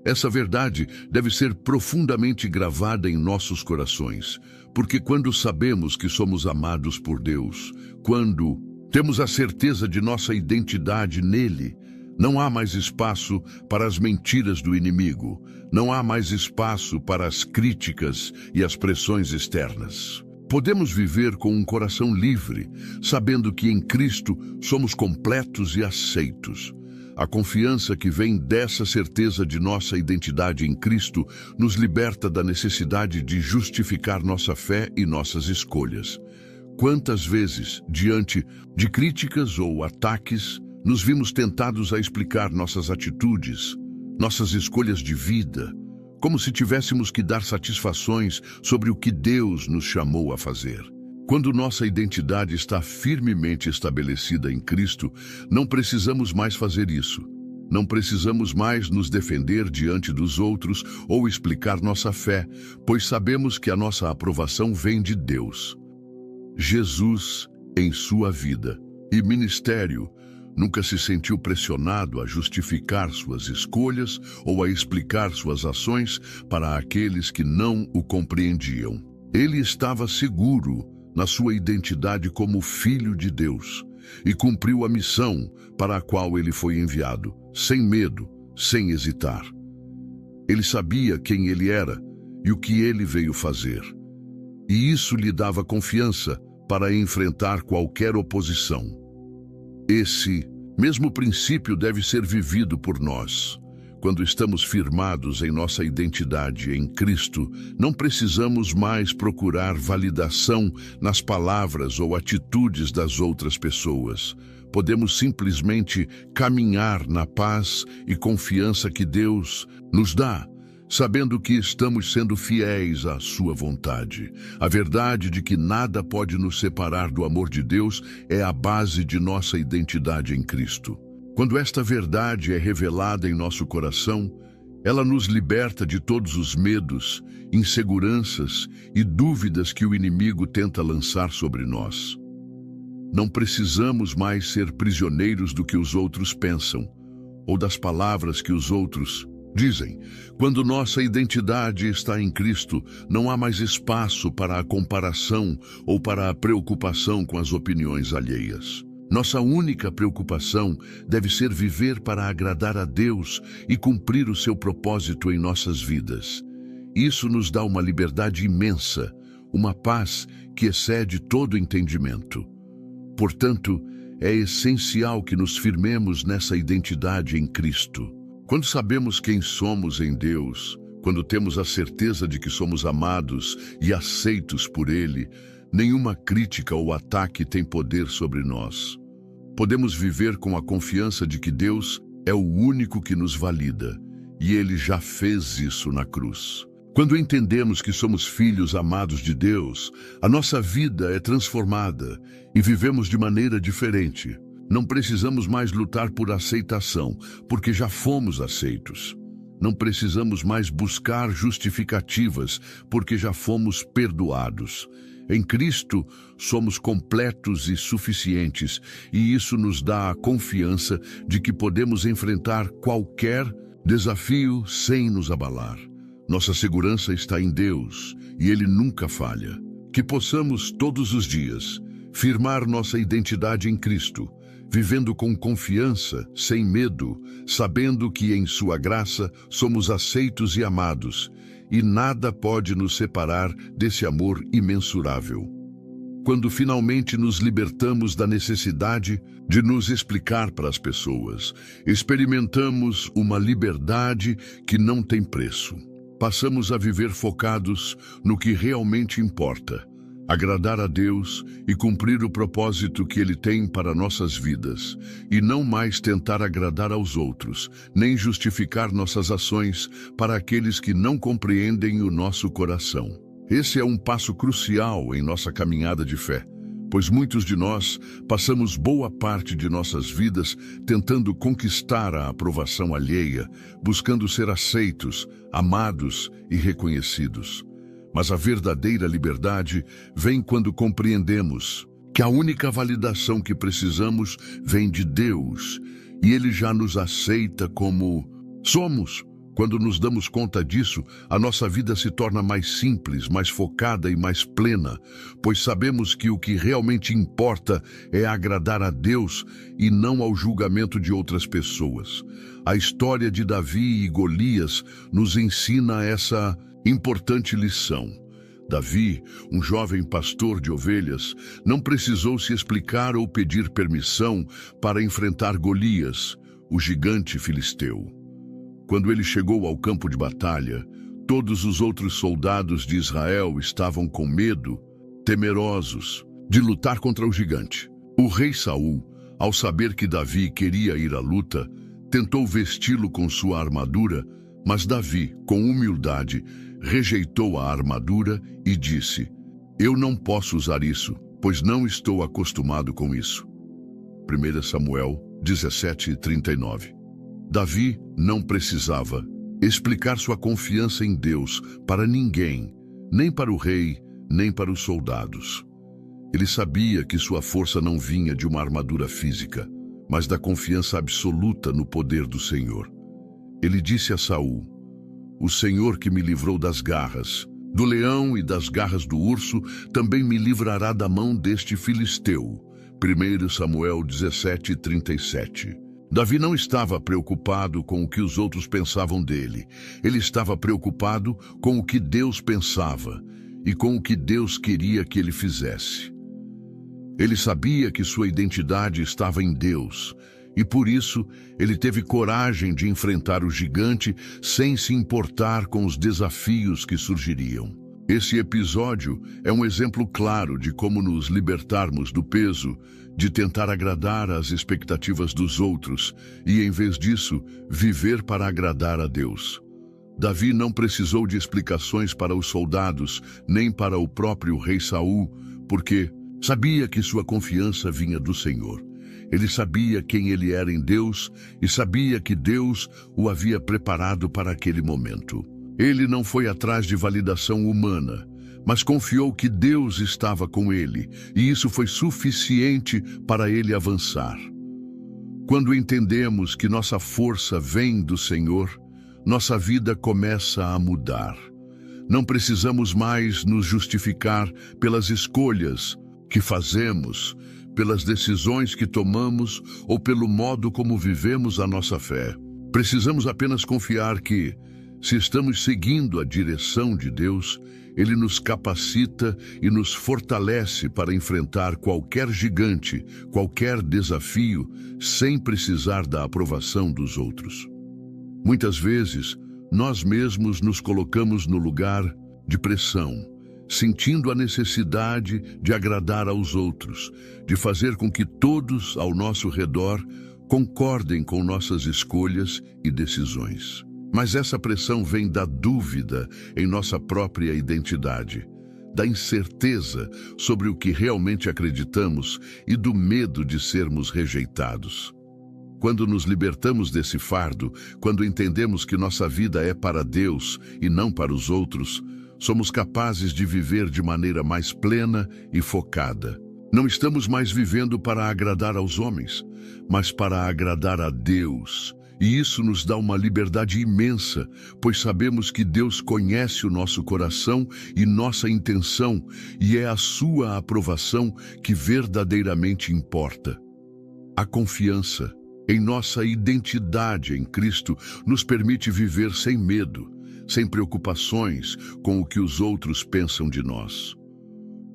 S1: Essa verdade deve ser profundamente gravada em nossos corações, porque quando sabemos que somos amados por Deus, quando temos a certeza de nossa identidade nele, não há mais espaço para as mentiras do inimigo, não há mais espaço para as críticas e as pressões externas. Podemos viver com um coração livre, sabendo que em Cristo somos completos e aceitos. A confiança que vem dessa certeza de nossa identidade em Cristo nos liberta da necessidade de justificar nossa fé e nossas escolhas. Quantas vezes, diante de críticas ou ataques, nos vimos tentados a explicar nossas atitudes, nossas escolhas de vida, como se tivéssemos que dar satisfações sobre o que Deus nos chamou a fazer. Quando nossa identidade está firmemente estabelecida em Cristo, não precisamos mais fazer isso. Não precisamos mais nos defender diante dos outros ou explicar nossa fé, pois sabemos que a nossa aprovação vem de Deus. Jesus, em sua vida e ministério, nunca se sentiu pressionado a justificar suas escolhas ou a explicar suas ações para aqueles que não o compreendiam. Ele estava seguro na sua identidade como Filho de Deus e cumpriu a missão para a qual ele foi enviado, sem medo, sem hesitar. Ele sabia quem ele era e o que ele veio fazer, e isso lhe dava confiança para enfrentar qualquer oposição. Esse mesmo princípio deve ser vivido por nós. Quando estamos firmados em nossa identidade em Cristo, não precisamos mais procurar validação nas palavras ou atitudes das outras pessoas. Podemos simplesmente caminhar na paz e confiança que Deus nos dá, sabendo que estamos sendo fiéis à sua vontade. A verdade de que nada pode nos separar do amor de Deus é a base de nossa identidade em Cristo. Quando esta verdade é revelada em nosso coração, ela nos liberta de todos os medos, inseguranças e dúvidas que o inimigo tenta lançar sobre nós. Não precisamos mais ser prisioneiros do que os outros pensam, ou das palavras que os outros dizem. Quando nossa identidade está em Cristo, não há mais espaço para a comparação ou para a preocupação com as opiniões alheias. Nossa única preocupação deve ser viver para agradar a Deus e cumprir o seu propósito em nossas vidas. Isso nos dá uma liberdade imensa, uma paz que excede todo entendimento. Portanto, é essencial que nos firmemos nessa identidade em Cristo. Quando sabemos quem somos em Deus, quando temos a certeza de que somos amados e aceitos por Ele, nenhuma crítica ou ataque tem poder sobre nós. Podemos viver com a confiança de que Deus é o único que nos valida, e Ele já fez isso na cruz. Quando entendemos que somos filhos amados de Deus, a nossa vida é transformada e vivemos de maneira diferente. Não precisamos mais lutar por aceitação, porque já fomos aceitos. Não precisamos mais buscar justificativas, porque já fomos perdoados. Em Cristo, somos completos e suficientes, e isso nos dá a confiança de que podemos enfrentar qualquer desafio sem nos abalar. Nossa segurança está em Deus, e Ele nunca falha. Que possamos, todos os dias, firmar nossa identidade em Cristo, vivendo com confiança, sem medo, sabendo que em sua graça somos aceitos e amados, e nada pode nos separar desse amor imensurável. Quando finalmente nos libertamos da necessidade de nos explicar para as pessoas, experimentamos uma liberdade que não tem preço. Passamos a viver focados no que realmente importa, agradar a Deus e cumprir o propósito que Ele tem para nossas vidas, e não mais tentar agradar aos outros, nem justificar nossas ações para aqueles que não compreendem o nosso coração. Esse é um passo crucial em nossa caminhada de fé, pois muitos de nós passamos boa parte de nossas vidas tentando conquistar a aprovação alheia, buscando ser aceitos, amados e reconhecidos. Mas a verdadeira liberdade vem quando compreendemos que a única validação que precisamos vem de Deus, e Ele já nos aceita como somos. Quando nos damos conta disso, a nossa vida se torna mais simples, mais focada e mais plena, pois sabemos que o que realmente importa é agradar a Deus e não ao julgamento de outras pessoas. A história de Davi e Golias nos ensina essa importante lição. Davi, um jovem pastor de ovelhas, não precisou se explicar ou pedir permissão para enfrentar Golias, o gigante filisteu. Quando ele chegou ao campo de batalha, todos os outros soldados de Israel estavam com medo, temerosos, de lutar contra o gigante. O rei Saul, Ao saber que Davi queria ir à luta, tentou vesti-lo com sua armadura, mas Davi, com humildade, rejeitou a armadura e disse: Eu não posso usar isso, pois não estou acostumado com isso. 1 Samuel 17:39. Davi não precisava explicar sua confiança em Deus para ninguém, nem para o rei, nem para os soldados. Ele sabia que sua força não vinha de uma armadura física, mas da confiança absoluta no poder do Senhor. Ele disse a Saul: O Senhor que me livrou das garras do leão e das garras do urso, também me livrará da mão deste filisteu. 1 Samuel 17:37. Davi não estava preocupado com o que os outros pensavam dele. Ele estava preocupado com o que Deus pensava e com o que Deus queria que ele fizesse. Ele sabia que sua identidade estava em Deus, e por isso ele teve coragem de enfrentar o gigante sem se importar com os desafios que surgiriam. Esse episódio é um exemplo claro de como nos libertarmos do peso de tentar agradar às expectativas dos outros e, em vez disso, viver para agradar a Deus. Davi não precisou de explicações para os soldados, nem para o próprio rei Saul, porque sabia que sua confiança vinha do Senhor. Ele sabia quem ele era em Deus e sabia que Deus o havia preparado para aquele momento. Ele não foi atrás de validação humana, mas confiou que Deus estava com ele, e isso foi suficiente para ele avançar. Quando entendemos que nossa força vem do Senhor, nossa vida começa a mudar. Não precisamos mais nos justificar pelas escolhas que fazemos, pelas decisões que tomamos ou pelo modo como vivemos a nossa fé. Precisamos apenas confiar que, se estamos seguindo a direção de Deus, Ele nos capacita e nos fortalece para enfrentar qualquer gigante, qualquer desafio, sem precisar da aprovação dos outros. Muitas vezes, nós mesmos nos colocamos no lugar de pressão, sentindo a necessidade de agradar aos outros, de fazer com que todos ao nosso redor concordem com nossas escolhas e decisões. Mas essa pressão vem da dúvida em nossa própria identidade, da incerteza sobre o que realmente acreditamos e do medo de sermos rejeitados. Quando nos libertamos desse fardo, quando entendemos que nossa vida é para Deus e não para os outros, somos capazes de viver de maneira mais plena e focada. Não estamos mais vivendo para agradar aos homens, mas para agradar a Deus. E isso nos dá uma liberdade imensa, pois sabemos que Deus conhece o nosso coração e nossa intenção, e é a sua aprovação que verdadeiramente importa. A confiança em nossa identidade em Cristo nos permite viver sem medo, sem preocupações com o que os outros pensam de nós.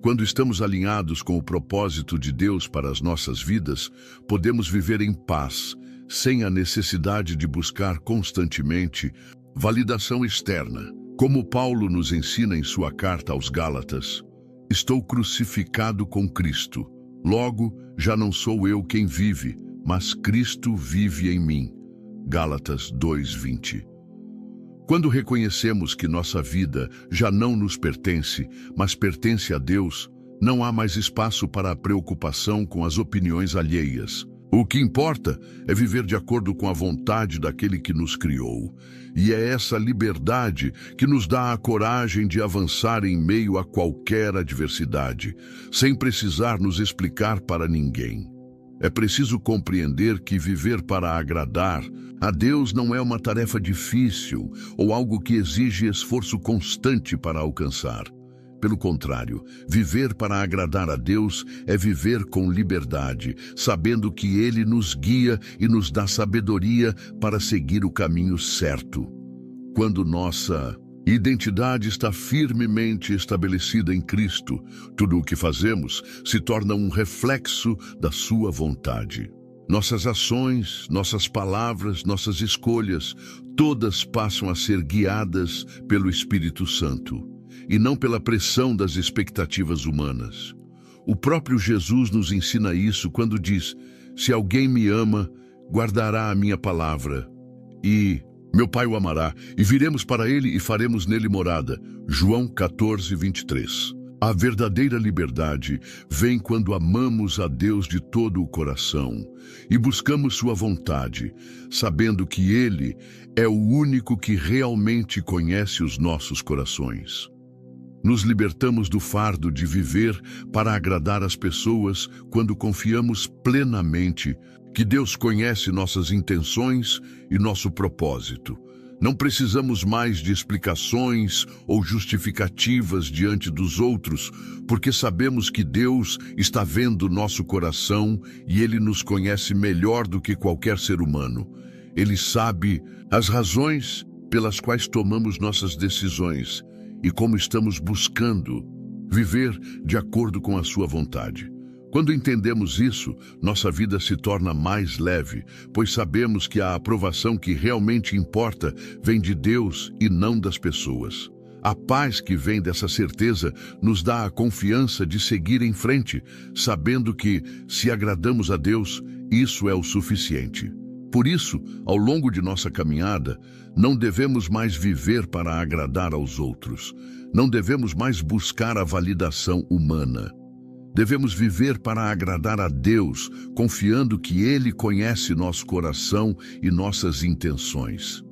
S1: Quando estamos alinhados com o propósito de Deus para as nossas vidas, podemos viver em paz, sem a necessidade de buscar constantemente validação externa. Como Paulo nos ensina em sua carta aos Gálatas: estou crucificado com Cristo. Logo, já não sou eu quem vive, mas Cristo vive em mim. Gálatas 2:20. Quando reconhecemos que nossa vida já não nos pertence, mas pertence a Deus, não há mais espaço para a preocupação com as opiniões alheias. O que importa é viver de acordo com a vontade daquele que nos criou. E é essa liberdade que nos dá a coragem de avançar em meio a qualquer adversidade, sem precisar nos explicar para ninguém. É preciso compreender que viver para agradar a Deus não é uma tarefa difícil ou algo que exige esforço constante para alcançar. Pelo contrário, viver para agradar a Deus é viver com liberdade, sabendo que Ele nos guia e nos dá sabedoria para seguir o caminho certo. Quando nossa identidade está firmemente estabelecida em Cristo, tudo o que fazemos se torna um reflexo da sua vontade. Nossas ações, nossas palavras, nossas escolhas, todas passam a ser guiadas pelo Espírito Santo, e não pela pressão das expectativas humanas. O próprio Jesus nos ensina isso quando diz: se alguém me ama, guardará a minha palavra, e meu Pai o amará, e viremos para ele e faremos nele morada. João 14, 23. A verdadeira liberdade vem quando amamos a Deus de todo o coração e buscamos sua vontade, sabendo que Ele é o único que realmente conhece os nossos corações. Nos libertamos do fardo de viver para agradar as pessoas quando confiamos plenamente que Deus conhece nossas intenções e nosso propósito. Não precisamos mais de explicações ou justificativas diante dos outros, porque sabemos que Deus está vendo nosso coração e Ele nos conhece melhor do que qualquer ser humano. Ele sabe as razões pelas quais tomamos nossas decisões e como estamos buscando viver de acordo com a sua vontade. Quando entendemos isso, nossa vida se torna mais leve, pois sabemos que a aprovação que realmente importa vem de Deus e não das pessoas. A paz que vem dessa certeza nos dá a confiança de seguir em frente, sabendo que, se agradamos a Deus, isso é o suficiente. Por isso, ao longo de nossa caminhada, não devemos mais viver para agradar aos outros. Não devemos mais buscar a validação humana. Devemos viver para agradar a Deus, confiando que Ele conhece nosso coração e nossas intenções.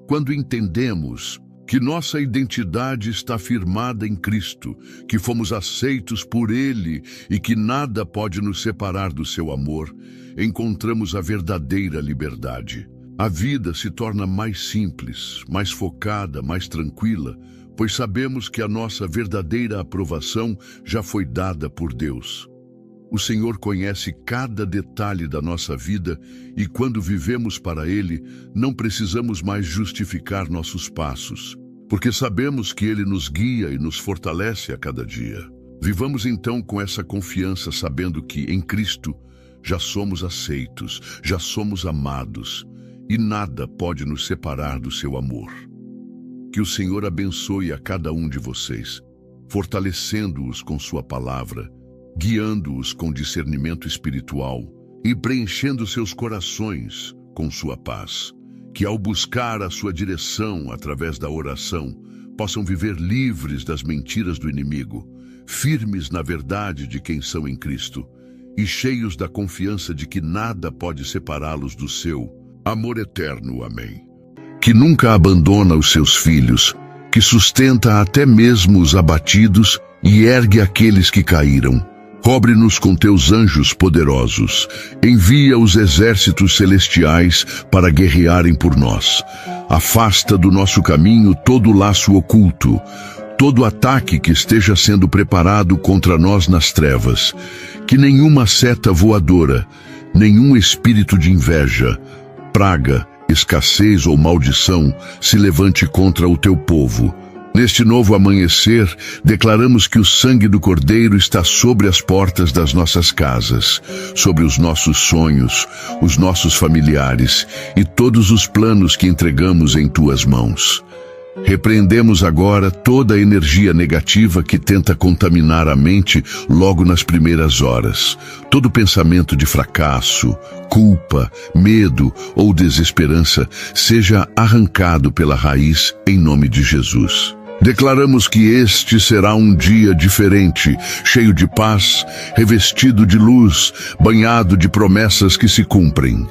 S1: Quando entendemos que nossa identidade está firmada em Cristo, que fomos aceitos por Ele e que nada pode nos separar do seu amor, encontramos a verdadeira liberdade. A vida se torna mais simples, mais focada, mais tranquila, pois sabemos que a nossa verdadeira aprovação já foi dada por Deus. O Senhor conhece cada detalhe da nossa vida e quando vivemos para Ele, não precisamos mais justificar nossos passos, porque sabemos que Ele nos guia e nos fortalece a cada dia. Vivamos então com essa confiança, sabendo que em Cristo já somos aceitos, já somos amados e nada pode nos separar do seu amor. Que o Senhor abençoe a cada um de vocês, fortalecendo-os com sua palavra, guiando-os com discernimento espiritual e preenchendo seus corações com sua paz. Que ao buscar a sua direção através da oração, possam viver livres das mentiras do inimigo, firmes na verdade de quem são em Cristo e cheios da confiança de que nada pode separá-los do seu amor eterno. Amém. Que nunca abandona os seus filhos, que sustenta até mesmo os abatidos e ergue aqueles que caíram. Cobre-nos com teus anjos poderosos, envia os exércitos celestiais para guerrearem por nós. Afasta do nosso caminho todo laço oculto, todo ataque que esteja sendo preparado contra nós nas trevas. Que nenhuma seta voadora, nenhum espírito de inveja, praga, escassez ou maldição se levante contra o teu povo. Neste novo amanhecer, declaramos que o sangue do Cordeiro está sobre as portas das nossas casas, sobre os nossos sonhos, os nossos familiares e todos os planos que entregamos em tuas mãos. Repreendemos agora toda a energia negativa que tenta contaminar a mente logo nas primeiras horas. Todo pensamento de fracasso, culpa, medo ou desesperança seja arrancado pela raiz em nome de Jesus. Declaramos que este será um dia diferente, cheio de paz, revestido de luz, banhado de promessas que se cumprem.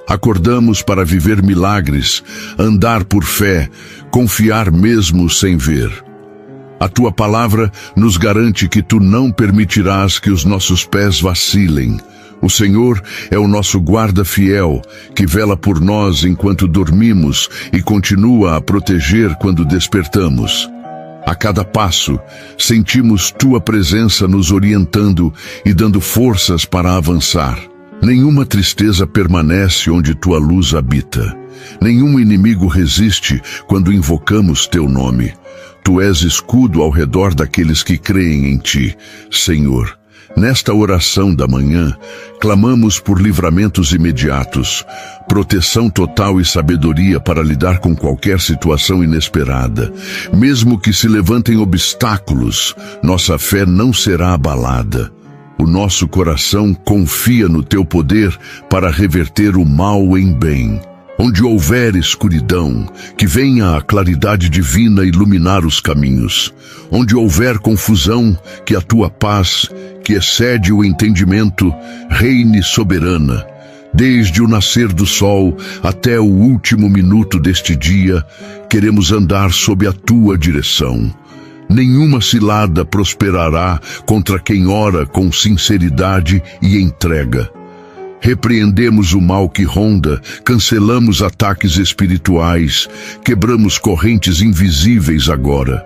S1: Acordamos para viver milagres, andar por fé, confiar mesmo sem ver. A tua palavra nos garante que tu não permitirás que os nossos pés vacilem. O Senhor é o nosso guarda fiel, que vela por nós enquanto dormimos e continua a proteger quando despertamos. A cada passo, sentimos tua presença nos orientando e dando forças para avançar. Nenhuma tristeza permanece onde tua luz habita. Nenhum inimigo resiste quando invocamos teu nome. Tu és escudo ao redor daqueles que creem em ti, Senhor. Nesta oração da manhã, clamamos por livramentos imediatos, proteção total e sabedoria para lidar com qualquer situação inesperada. Mesmo que se levantem obstáculos, nossa fé não será abalada. O nosso coração confia no teu poder para reverter o mal em bem. Onde houver escuridão, que venha a claridade divina iluminar os caminhos. Onde houver confusão, que a tua paz, que excede o entendimento, reine soberana. Desde o nascer do sol até o último minuto deste dia, queremos andar sob a tua direção. Nenhuma cilada prosperará contra quem ora com sinceridade e entrega. Repreendemos o mal que ronda, cancelamos ataques espirituais, quebramos correntes invisíveis agora.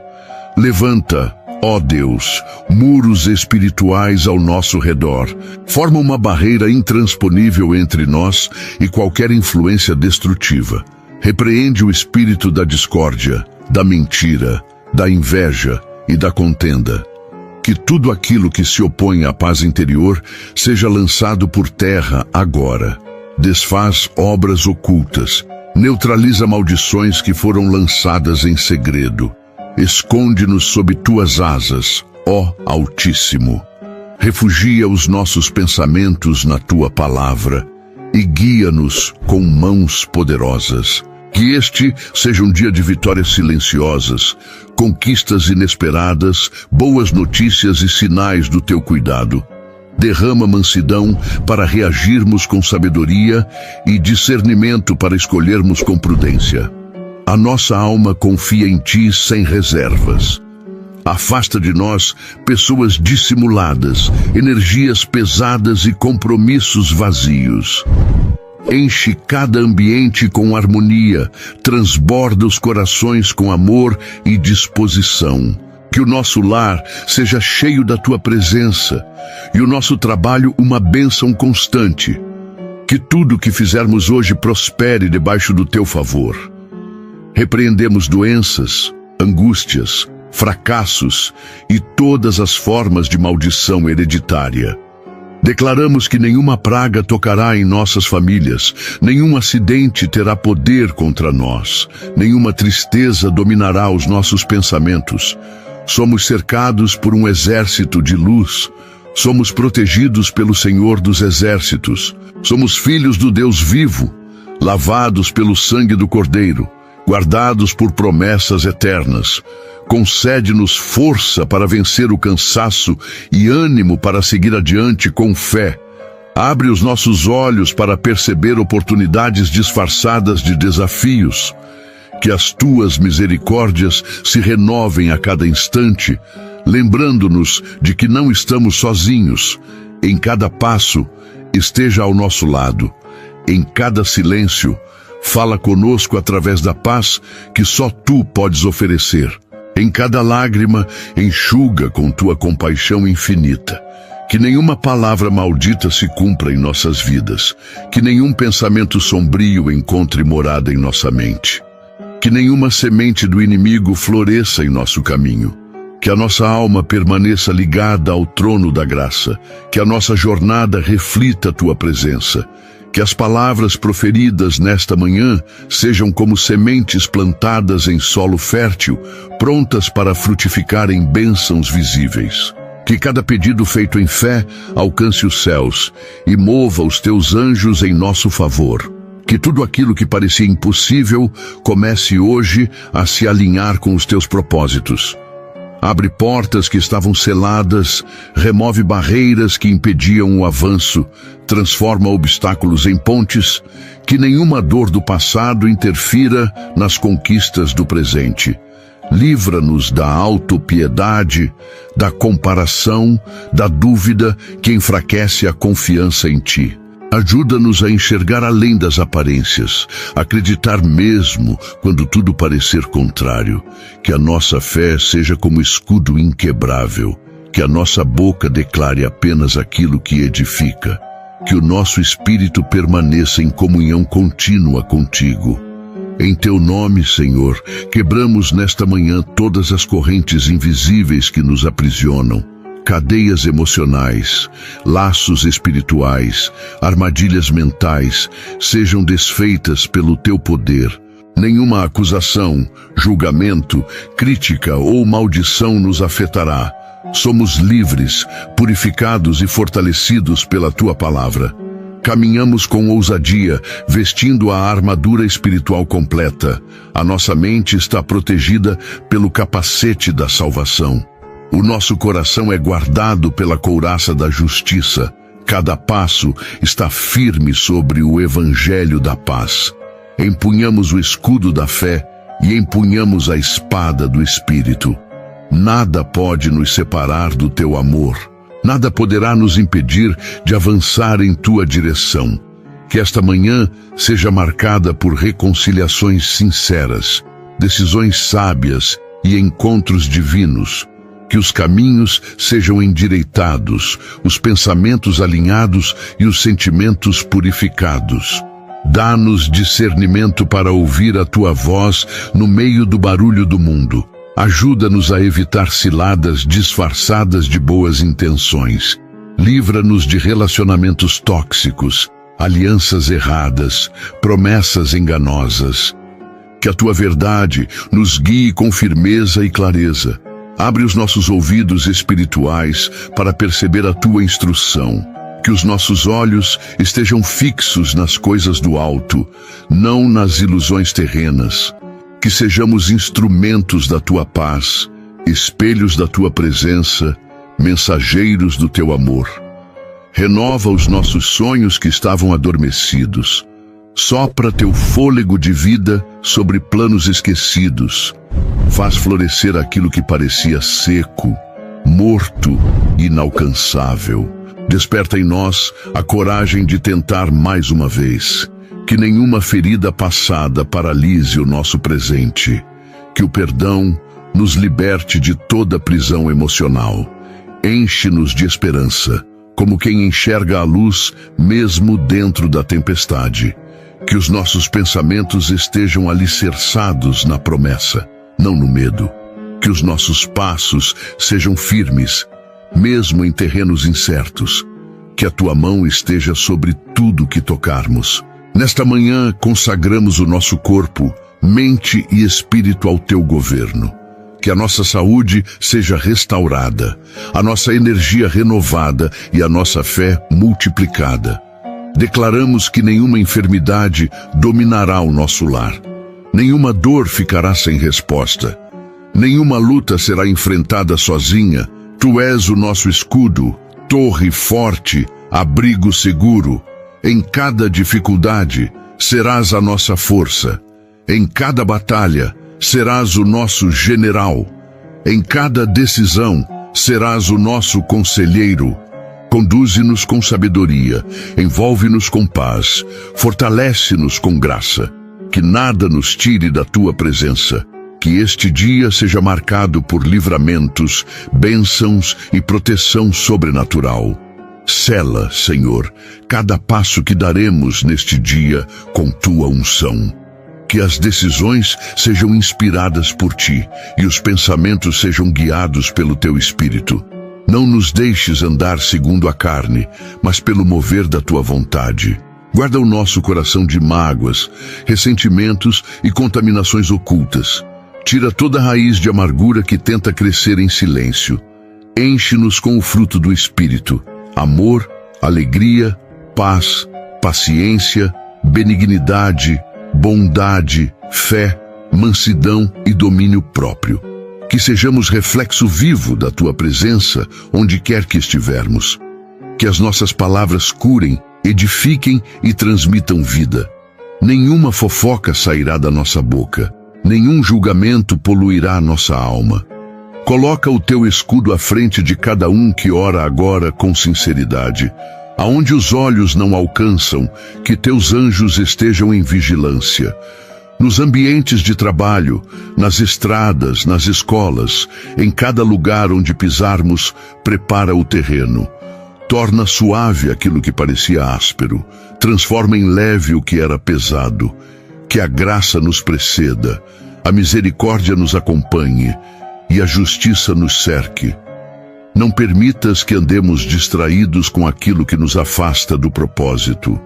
S1: Levanta, ó Deus, muros espirituais ao nosso redor. Forma uma barreira intransponível entre nós e qualquer influência destrutiva. Repreende o espírito da discórdia, da mentira, da inveja e da contenda. Que tudo aquilo que se opõe à paz interior seja lançado por terra agora. Desfaz obras ocultas, neutraliza maldições que foram lançadas em segredo. Esconde-nos sob tuas asas, ó Altíssimo. Refugia os nossos pensamentos na tua palavra e guia-nos com mãos poderosas. Que este seja um dia de vitórias silenciosas, conquistas inesperadas, boas notícias e sinais do teu cuidado. Derrama mansidão para reagirmos com sabedoria e discernimento para escolhermos com prudência. A nossa alma confia em ti sem reservas. Afasta de nós pessoas dissimuladas, energias pesadas e compromissos vazios. Enche cada ambiente com harmonia, transborda os corações com amor e disposição. Que o nosso lar seja cheio da tua presença e o nosso trabalho uma bênção constante. Que tudo o que fizermos hoje prospere debaixo do teu favor. Repreendemos doenças, angústias, fracassos e todas as formas de maldição hereditária. Declaramos que nenhuma praga tocará em nossas famílias, nenhum acidente terá poder contra nós, nenhuma tristeza dominará os nossos pensamentos. Somos cercados por um exército de luz, somos protegidos pelo Senhor dos Exércitos, somos filhos do Deus vivo, lavados pelo sangue do Cordeiro, guardados por promessas eternas. Concede-nos força para vencer o cansaço e ânimo para seguir adiante com fé. Abre os nossos olhos para perceber oportunidades disfarçadas de desafios. Que as tuas misericórdias se renovem a cada instante, lembrando-nos de que não estamos sozinhos. Em cada passo, esteja ao nosso lado. Em cada silêncio, fala conosco através da paz que só tu podes oferecer. Em cada lágrima, enxuga com tua compaixão infinita. Que nenhuma palavra maldita se cumpra em nossas vidas. Que nenhum pensamento sombrio encontre morada em nossa mente. Que nenhuma semente do inimigo floresça em nosso caminho. Que a nossa alma permaneça ligada ao trono da graça. Que a nossa jornada reflita a tua presença. Que as palavras proferidas nesta manhã sejam como sementes plantadas em solo fértil, prontas para frutificar em bênçãos visíveis. Que cada pedido feito em fé alcance os céus e mova os teus anjos em nosso favor. Que tudo aquilo que parecia impossível comece hoje a se alinhar com os teus propósitos. Abre portas que estavam seladas, remove barreiras que impediam o avanço, transforma obstáculos em pontes, que nenhuma dor do passado interfira nas conquistas do presente. Livra-nos da autopiedade, da comparação, da dúvida que enfraquece a confiança em ti. Ajuda-nos a enxergar além das aparências, acreditar mesmo quando tudo parecer contrário, que a nossa fé seja como escudo inquebrável, que a nossa boca declare apenas aquilo que edifica, que o nosso espírito permaneça em comunhão contínua contigo. Em teu nome, Senhor, quebramos nesta manhã todas as correntes invisíveis que nos aprisionam, cadeias emocionais, laços espirituais, armadilhas mentais, sejam desfeitas pelo teu poder. Nenhuma acusação, julgamento, crítica ou maldição nos afetará. Somos livres, purificados e fortalecidos pela tua palavra. Caminhamos com ousadia, vestindo a armadura espiritual completa. A nossa mente está protegida pelo capacete da salvação. O nosso coração é guardado pela couraça da justiça. Cada passo está firme sobre o evangelho da paz. Empunhamos o escudo da fé e empunhamos a espada do Espírito. Nada pode nos separar do teu amor. Nada poderá nos impedir de avançar em tua direção. Que esta manhã seja marcada por reconciliações sinceras, decisões sábias e encontros divinos. Que os caminhos sejam endireitados, os pensamentos alinhados e os sentimentos purificados. Dá-nos discernimento para ouvir a tua voz no meio do barulho do mundo. Ajuda-nos a evitar ciladas disfarçadas de boas intenções. Livra-nos de relacionamentos tóxicos, alianças erradas, promessas enganosas. Que a tua verdade nos guie com firmeza e clareza. Abre os nossos ouvidos espirituais para perceber a tua instrução. Que os nossos olhos estejam fixos nas coisas do alto, não nas ilusões terrenas. Que sejamos instrumentos da tua paz, espelhos da tua presença, mensageiros do teu amor. Renova os nossos sonhos que estavam adormecidos. Sopra teu fôlego de vida sobre planos esquecidos. Faz florescer aquilo que parecia seco, morto e inalcançável. Desperta em nós a coragem de tentar mais uma vez. Que nenhuma ferida passada paralise o nosso presente. Que o perdão nos liberte de toda prisão emocional. Enche-nos de esperança, como quem enxerga a luz mesmo dentro da tempestade. Que os nossos pensamentos estejam alicerçados na promessa, não no medo. Que os nossos passos sejam firmes, mesmo em terrenos incertos. Que a tua mão esteja sobre tudo que tocarmos. Nesta manhã, consagramos o nosso corpo, mente e espírito ao teu governo. Que a nossa saúde seja restaurada, a nossa energia renovada e a nossa fé multiplicada. Declaramos que nenhuma enfermidade dominará o nosso lar. Nenhuma dor ficará sem resposta. Nenhuma luta será enfrentada sozinha. Tu és o nosso escudo, torre forte, abrigo seguro. Em cada dificuldade, serás a nossa força. Em cada batalha, serás o nosso general. Em cada decisão, serás o nosso conselheiro. Conduze-nos com sabedoria, envolve-nos com paz, fortalece-nos com graça. Que nada nos tire da tua presença. Que este dia seja marcado por livramentos, bênçãos e proteção sobrenatural. Sela, Senhor, cada passo que daremos neste dia com tua unção. Que as decisões sejam inspiradas por ti e os pensamentos sejam guiados pelo teu Espírito. Não nos deixes andar segundo a carne, mas pelo mover da tua vontade. Guarda o nosso coração de mágoas, ressentimentos e contaminações ocultas. Tira toda raiz de amargura que tenta crescer em silêncio. Enche-nos com o fruto do Espírito. Amor, alegria, paz, paciência, benignidade, bondade, fé, mansidão e domínio próprio. Que sejamos reflexo vivo da tua presença onde quer que estivermos. Que as nossas palavras curem, edifiquem e transmitam vida. Nenhuma fofoca sairá da nossa boca. Nenhum julgamento poluirá a nossa alma. Coloca o teu escudo à frente de cada um que ora agora com sinceridade. Aonde os olhos não alcançam, que teus anjos estejam em vigilância. Nos ambientes de trabalho, nas estradas, nas escolas, em cada lugar onde pisarmos, prepara o terreno. Torna suave aquilo que parecia áspero. Transforma em leve o que era pesado. Que a graça nos preceda, a misericórdia nos acompanhe e a justiça nos cerque. Não permitas que andemos distraídos com aquilo que nos afasta do propósito.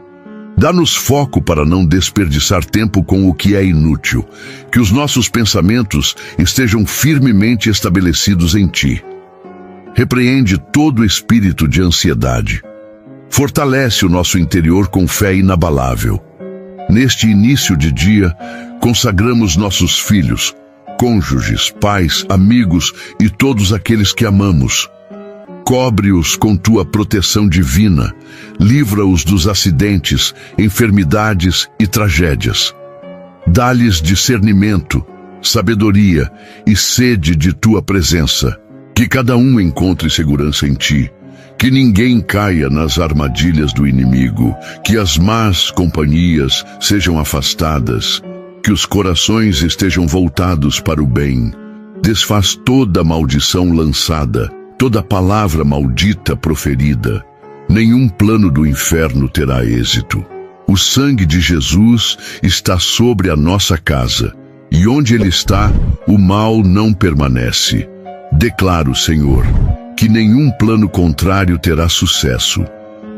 S1: Dá-nos foco para não desperdiçar tempo com o que é inútil. Que os nossos pensamentos estejam firmemente estabelecidos em ti. Repreende todo espírito de ansiedade. Fortalece o nosso interior com fé inabalável. Neste início de dia, consagramos nossos filhos, cônjuges, pais, amigos e todos aqueles que amamos. Cobre-os com tua proteção divina, livra-os dos acidentes, enfermidades e tragédias. Dá-lhes discernimento, sabedoria e sede de tua presença. Que cada um encontre segurança em ti. Que ninguém caia nas armadilhas do inimigo. Que as más companhias sejam afastadas. Que os corações estejam voltados para o bem. Desfaz toda maldição lançada, toda palavra maldita proferida. Nenhum plano do inferno terá êxito. O sangue de Jesus está sobre a nossa casa, e onde ele está, o mal não permanece. Declaro, Senhor, que nenhum plano contrário terá sucesso.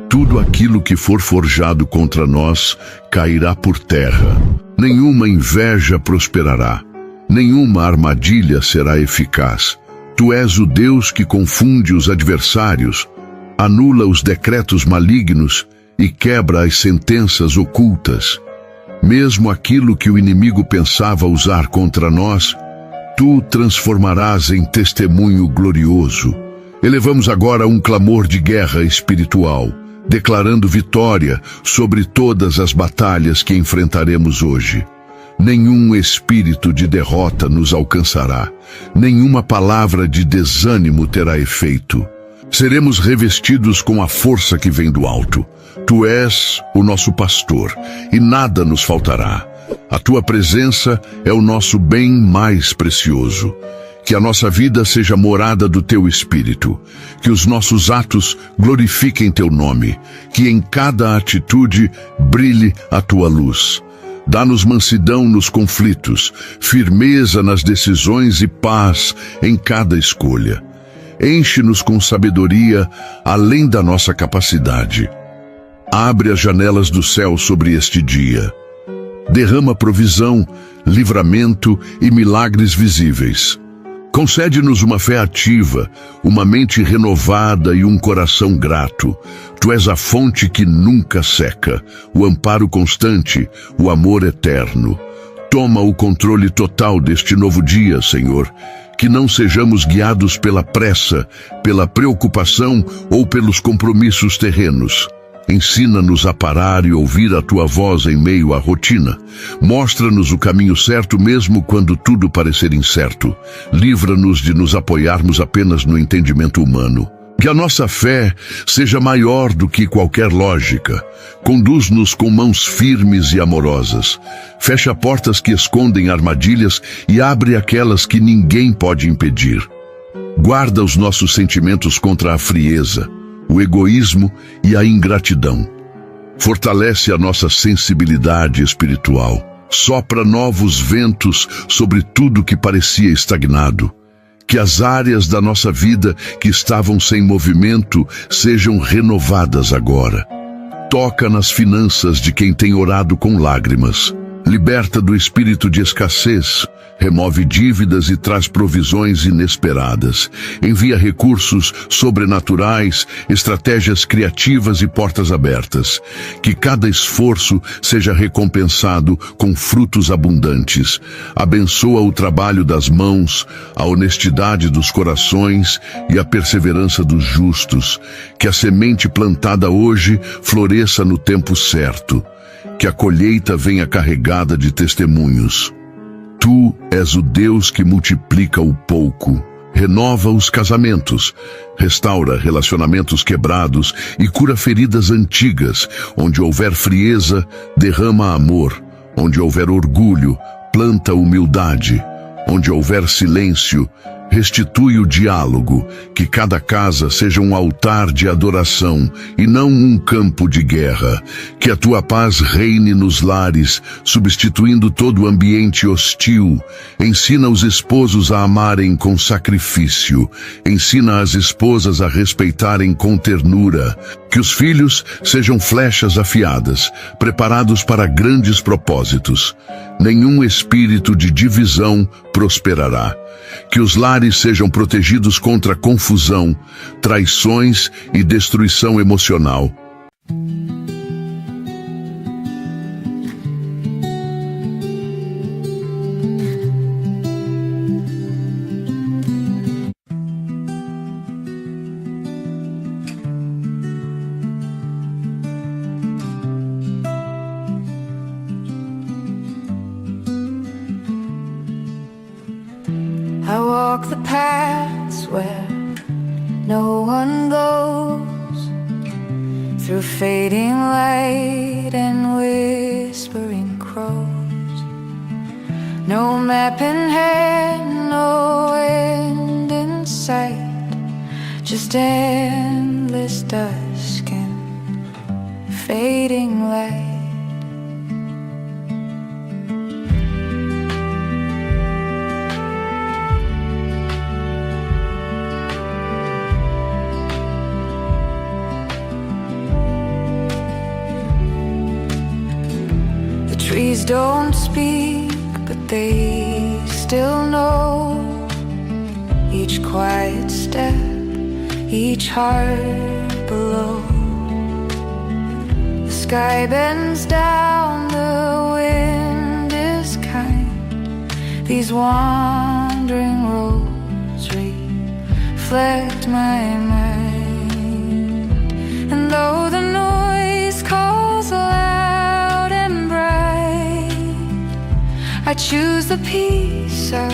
S1: Tudo aquilo que for forjado contra nós cairá por terra. Nenhuma inveja prosperará. Nenhuma armadilha será eficaz. Tu és o Deus que confunde os adversários, anula os decretos malignos e quebra as sentenças ocultas. Mesmo aquilo que o inimigo pensava usar contra nós, tu transformarás em testemunho glorioso. Elevamos agora um clamor de guerra espiritual, declarando vitória sobre todas as batalhas que enfrentaremos hoje. Nenhum espírito de derrota nos alcançará. Nenhuma palavra de desânimo terá efeito. Seremos revestidos com a força que vem do alto. Tu és o nosso pastor, e nada nos faltará. A tua presença é o nosso bem mais precioso. Que a nossa vida seja morada do teu Espírito. Que os nossos atos glorifiquem teu nome. Que em cada atitude brilhe a tua luz. Dá-nos mansidão nos conflitos, firmeza nas decisões e paz em cada escolha. Enche-nos com sabedoria além da nossa capacidade. Abre as janelas do céu sobre este dia. Derrama provisão, livramento e milagres visíveis. Concede-nos uma fé ativa, uma mente renovada e um coração grato. Tu és a fonte que nunca seca, o amparo constante, o amor eterno. Toma o controle total deste novo dia, Senhor. Que não sejamos guiados pela pressa, pela preocupação ou pelos compromissos terrenos. Ensina-nos a parar e ouvir a tua voz em meio à rotina. Mostra-nos o caminho certo mesmo quando tudo parecer incerto. Livra-nos de nos apoiarmos apenas no entendimento humano. Que a nossa fé seja maior do que qualquer lógica. Conduz-nos com mãos firmes e amorosas. Fecha portas que escondem armadilhas e abre aquelas que ninguém pode impedir. Guarda os nossos sentimentos contra a frieza, o egoísmo e a ingratidão. Fortalece a nossa sensibilidade espiritual. Sopra novos ventos sobre tudo que parecia estagnado. Que as áreas da nossa vida que estavam sem movimento sejam renovadas agora. Toca nas finanças de quem tem orado com lágrimas. Liberta do espírito de escassez. Remove dívidas e traz provisões inesperadas. Envia recursos sobrenaturais, estratégias criativas e portas abertas. Que cada esforço seja recompensado com frutos abundantes. Abençoa o trabalho das mãos, a honestidade dos corações e a perseverança dos justos. Que a semente plantada hoje floresça no tempo certo. Que a colheita venha carregada de testemunhos. Tu és o Deus que multiplica o pouco, renova os casamentos, restaura relacionamentos quebrados e cura feridas antigas. Onde houver frieza, derrama amor. Onde houver orgulho, planta humildade. Onde houver silêncio, restitui o diálogo. Que cada casa seja um altar de adoração e não um campo de guerra. Que a tua paz reine nos lares, substituindo todo o ambiente hostil. Ensina os esposos a amarem com sacrifício. Ensina as esposas a respeitarem com ternura. Que os filhos sejam flechas afiadas, preparados para grandes propósitos. Nenhum espírito de divisão prosperará. Que os lares sejam protegidos contra confusão, traições e destruição emocional.
S2: I walk the paths where no one goes, through fading light and whispering crows. No map in hand, no end in sight, just endless dusk and fading light. Trees don't speak, but they still know each quiet step, each heart below. The sky bends down, the wind is kind. These wandering roads reflect my mind. And though the noise calls loud and bright, I choose the peace of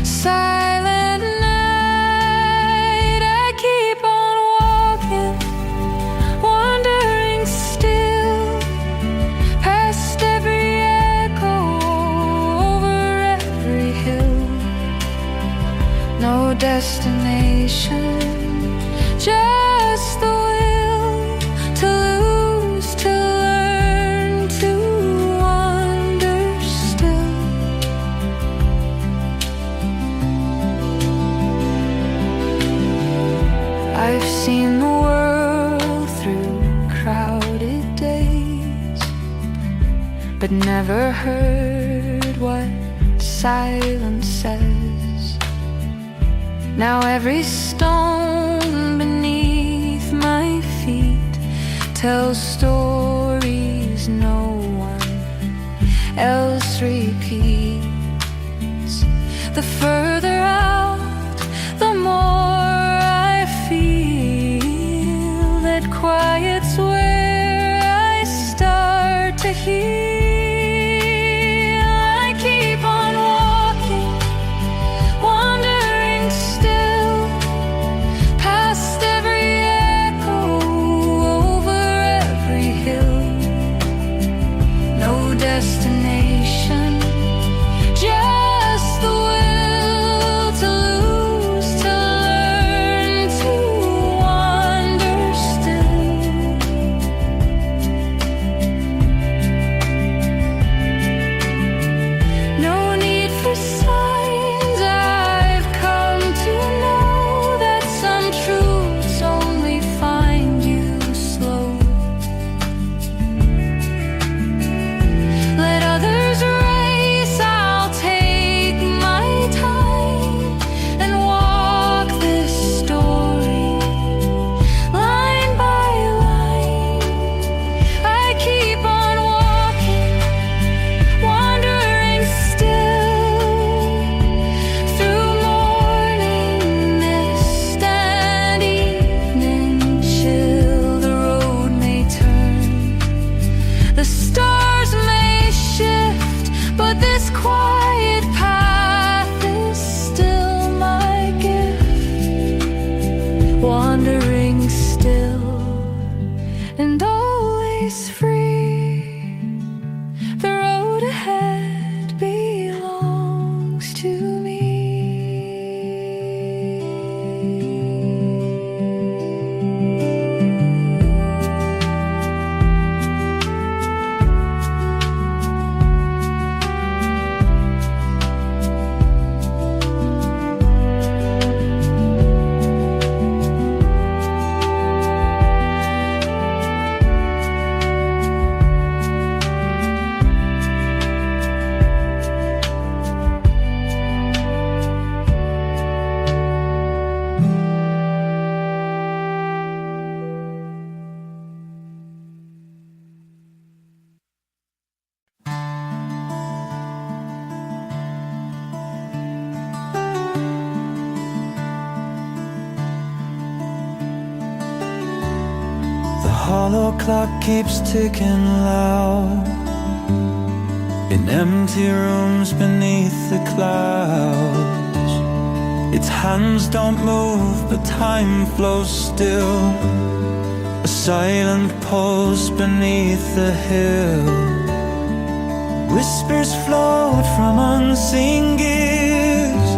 S2: silent night. I keep on walking, wandering still, past every echo, over every hill. No destination, just the will to lose, to learn, to wander still. I've seen the world through crowded days, but never heard what silence says. Now every stone beneath my feet tells stories no one else repeats. The further out, the more I feel that quiet's where I start to heal. I keep on walking, wandering still, past every echo, over every hill. No destination, just the will
S3: hollow clock keeps ticking loud in empty rooms beneath the clouds. Its hands don't move, but time flows still, a silent pulse beneath the hill. Whispers float from unseen gears,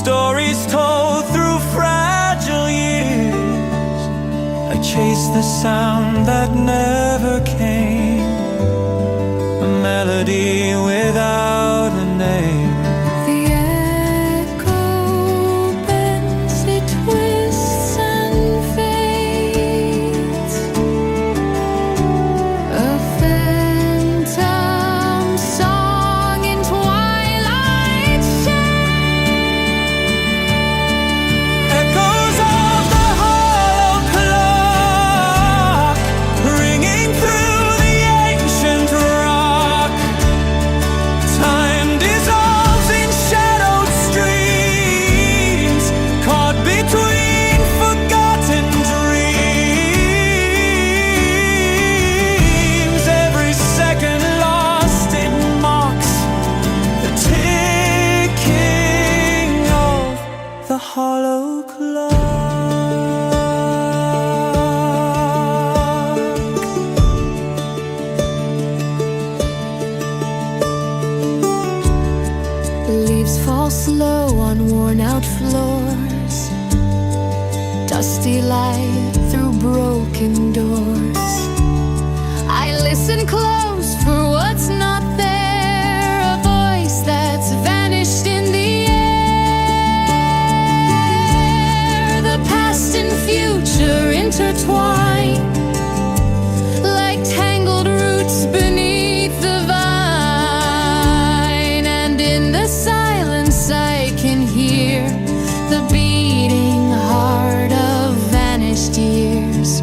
S3: stories told through fragile years. I chase the sound that never came, a melody without a name.
S2: The echo bends, it twists and fades, a phantom song in twilight shade.
S3: Echoes of the hollow clock ringing through the ancient rock. Time dissolves in shadowed streams, caught between forgotten dreams. Every second lost, it mocks the ticking of the hollow clock.
S2: Leaves fall slow on worn-out floors, dusty light through broken doors. I listen close for what's not there, a voice that's vanished in the air. The past and future intertwine like tangled roots beneath the vine, and in the silence I can hear the beating heart of vanished years.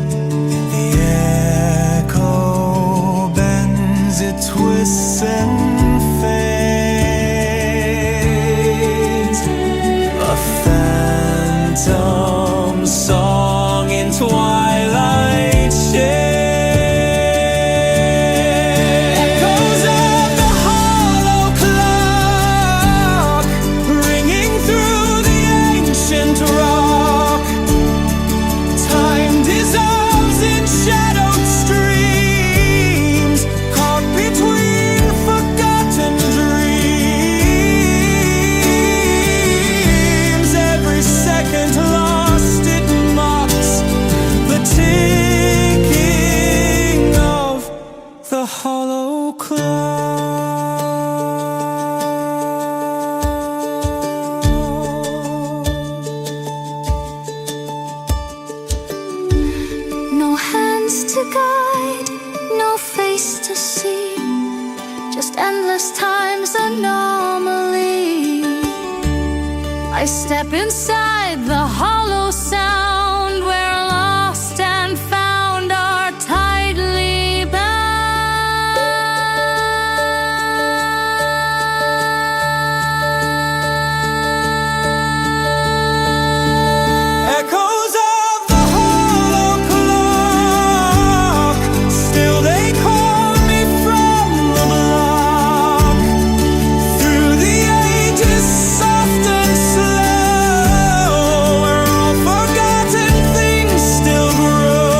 S3: The echo bends, it twists and fades, a phantom song in twilight shade. Echoes of the hollow clock ringing through the ancient rock. Time dissolves in shadowed streams, caught between forgotten dreams. Every second lost, it mocks the ticking of the hollow clock.
S2: No hands to guide, no face to see, just endless time's anomaly. I step inside the hollow sound where lost and found are tightly bound.
S3: Echoes of the hollow clock, still they call me from the block. Through the ages, soft and slow, where all forgotten things still grow.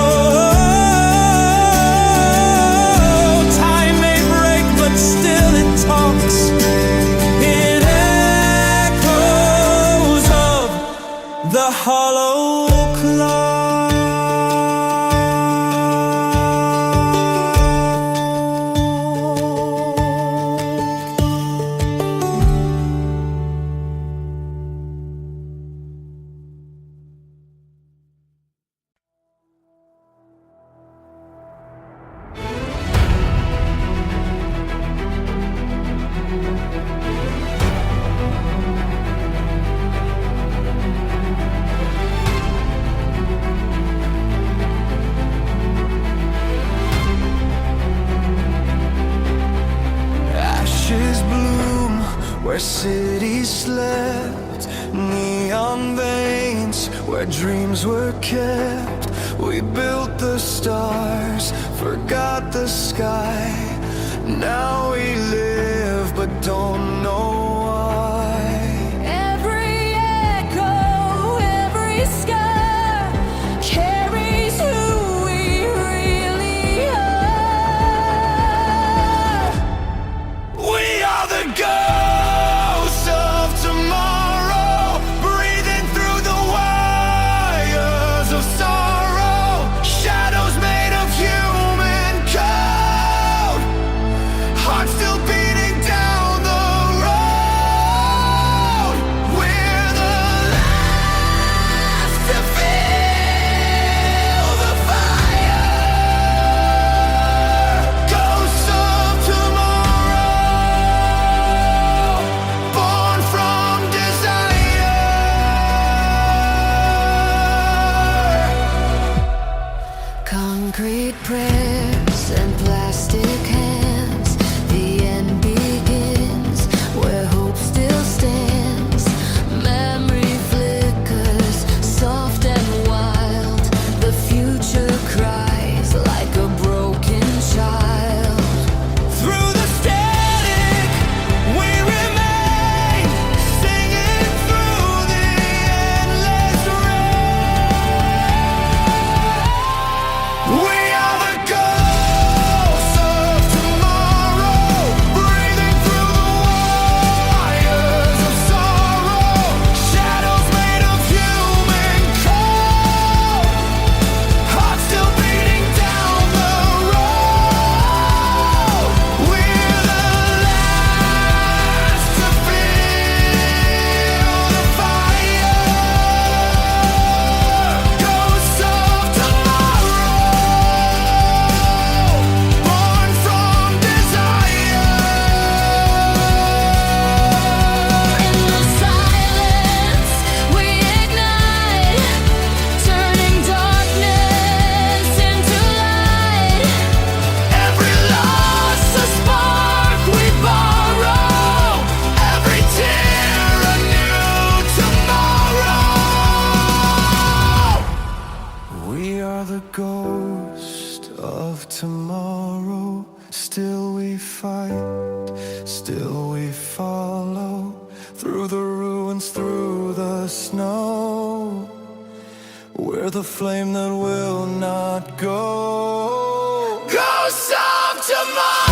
S3: Time may break, but still it talks. It echoes of the hollow where cities slept, neon veins where dreams were kept, We built the stars, forgot the sky. Now we live but don't know why.
S2: Every echo, every scar carries who we really are.
S3: We are the ghosts of tomorrow, breathing through the wires of sorrow. Shadows made of human code, hearts still beating down the road. We're the last to feel the fire. Ghosts of tomorrow, born from desire.
S2: Concrete prayers and plastic hands. The end begins where hope still stands. Memory flickers, soft and wild. The future cries like a broken child.
S3: Through the static, we remain, singing through the endless rain. We are the ghosts of tomorrow, breathing through the wires of sorrow. Shadows made of human code, hearts still beating down the road. We're the last to feel the fire. Ghosts of tomorrow, born from desire.
S2: In the silence, we ignite, turning darkness into light.
S3: Every loss a spark we borrow, every tear a new tomorrow. We are the ghost of tomorrow. Still we fight, still we follow, through the ruins, through the snow. We're the flame that will not go. Ghosts of tomorrow.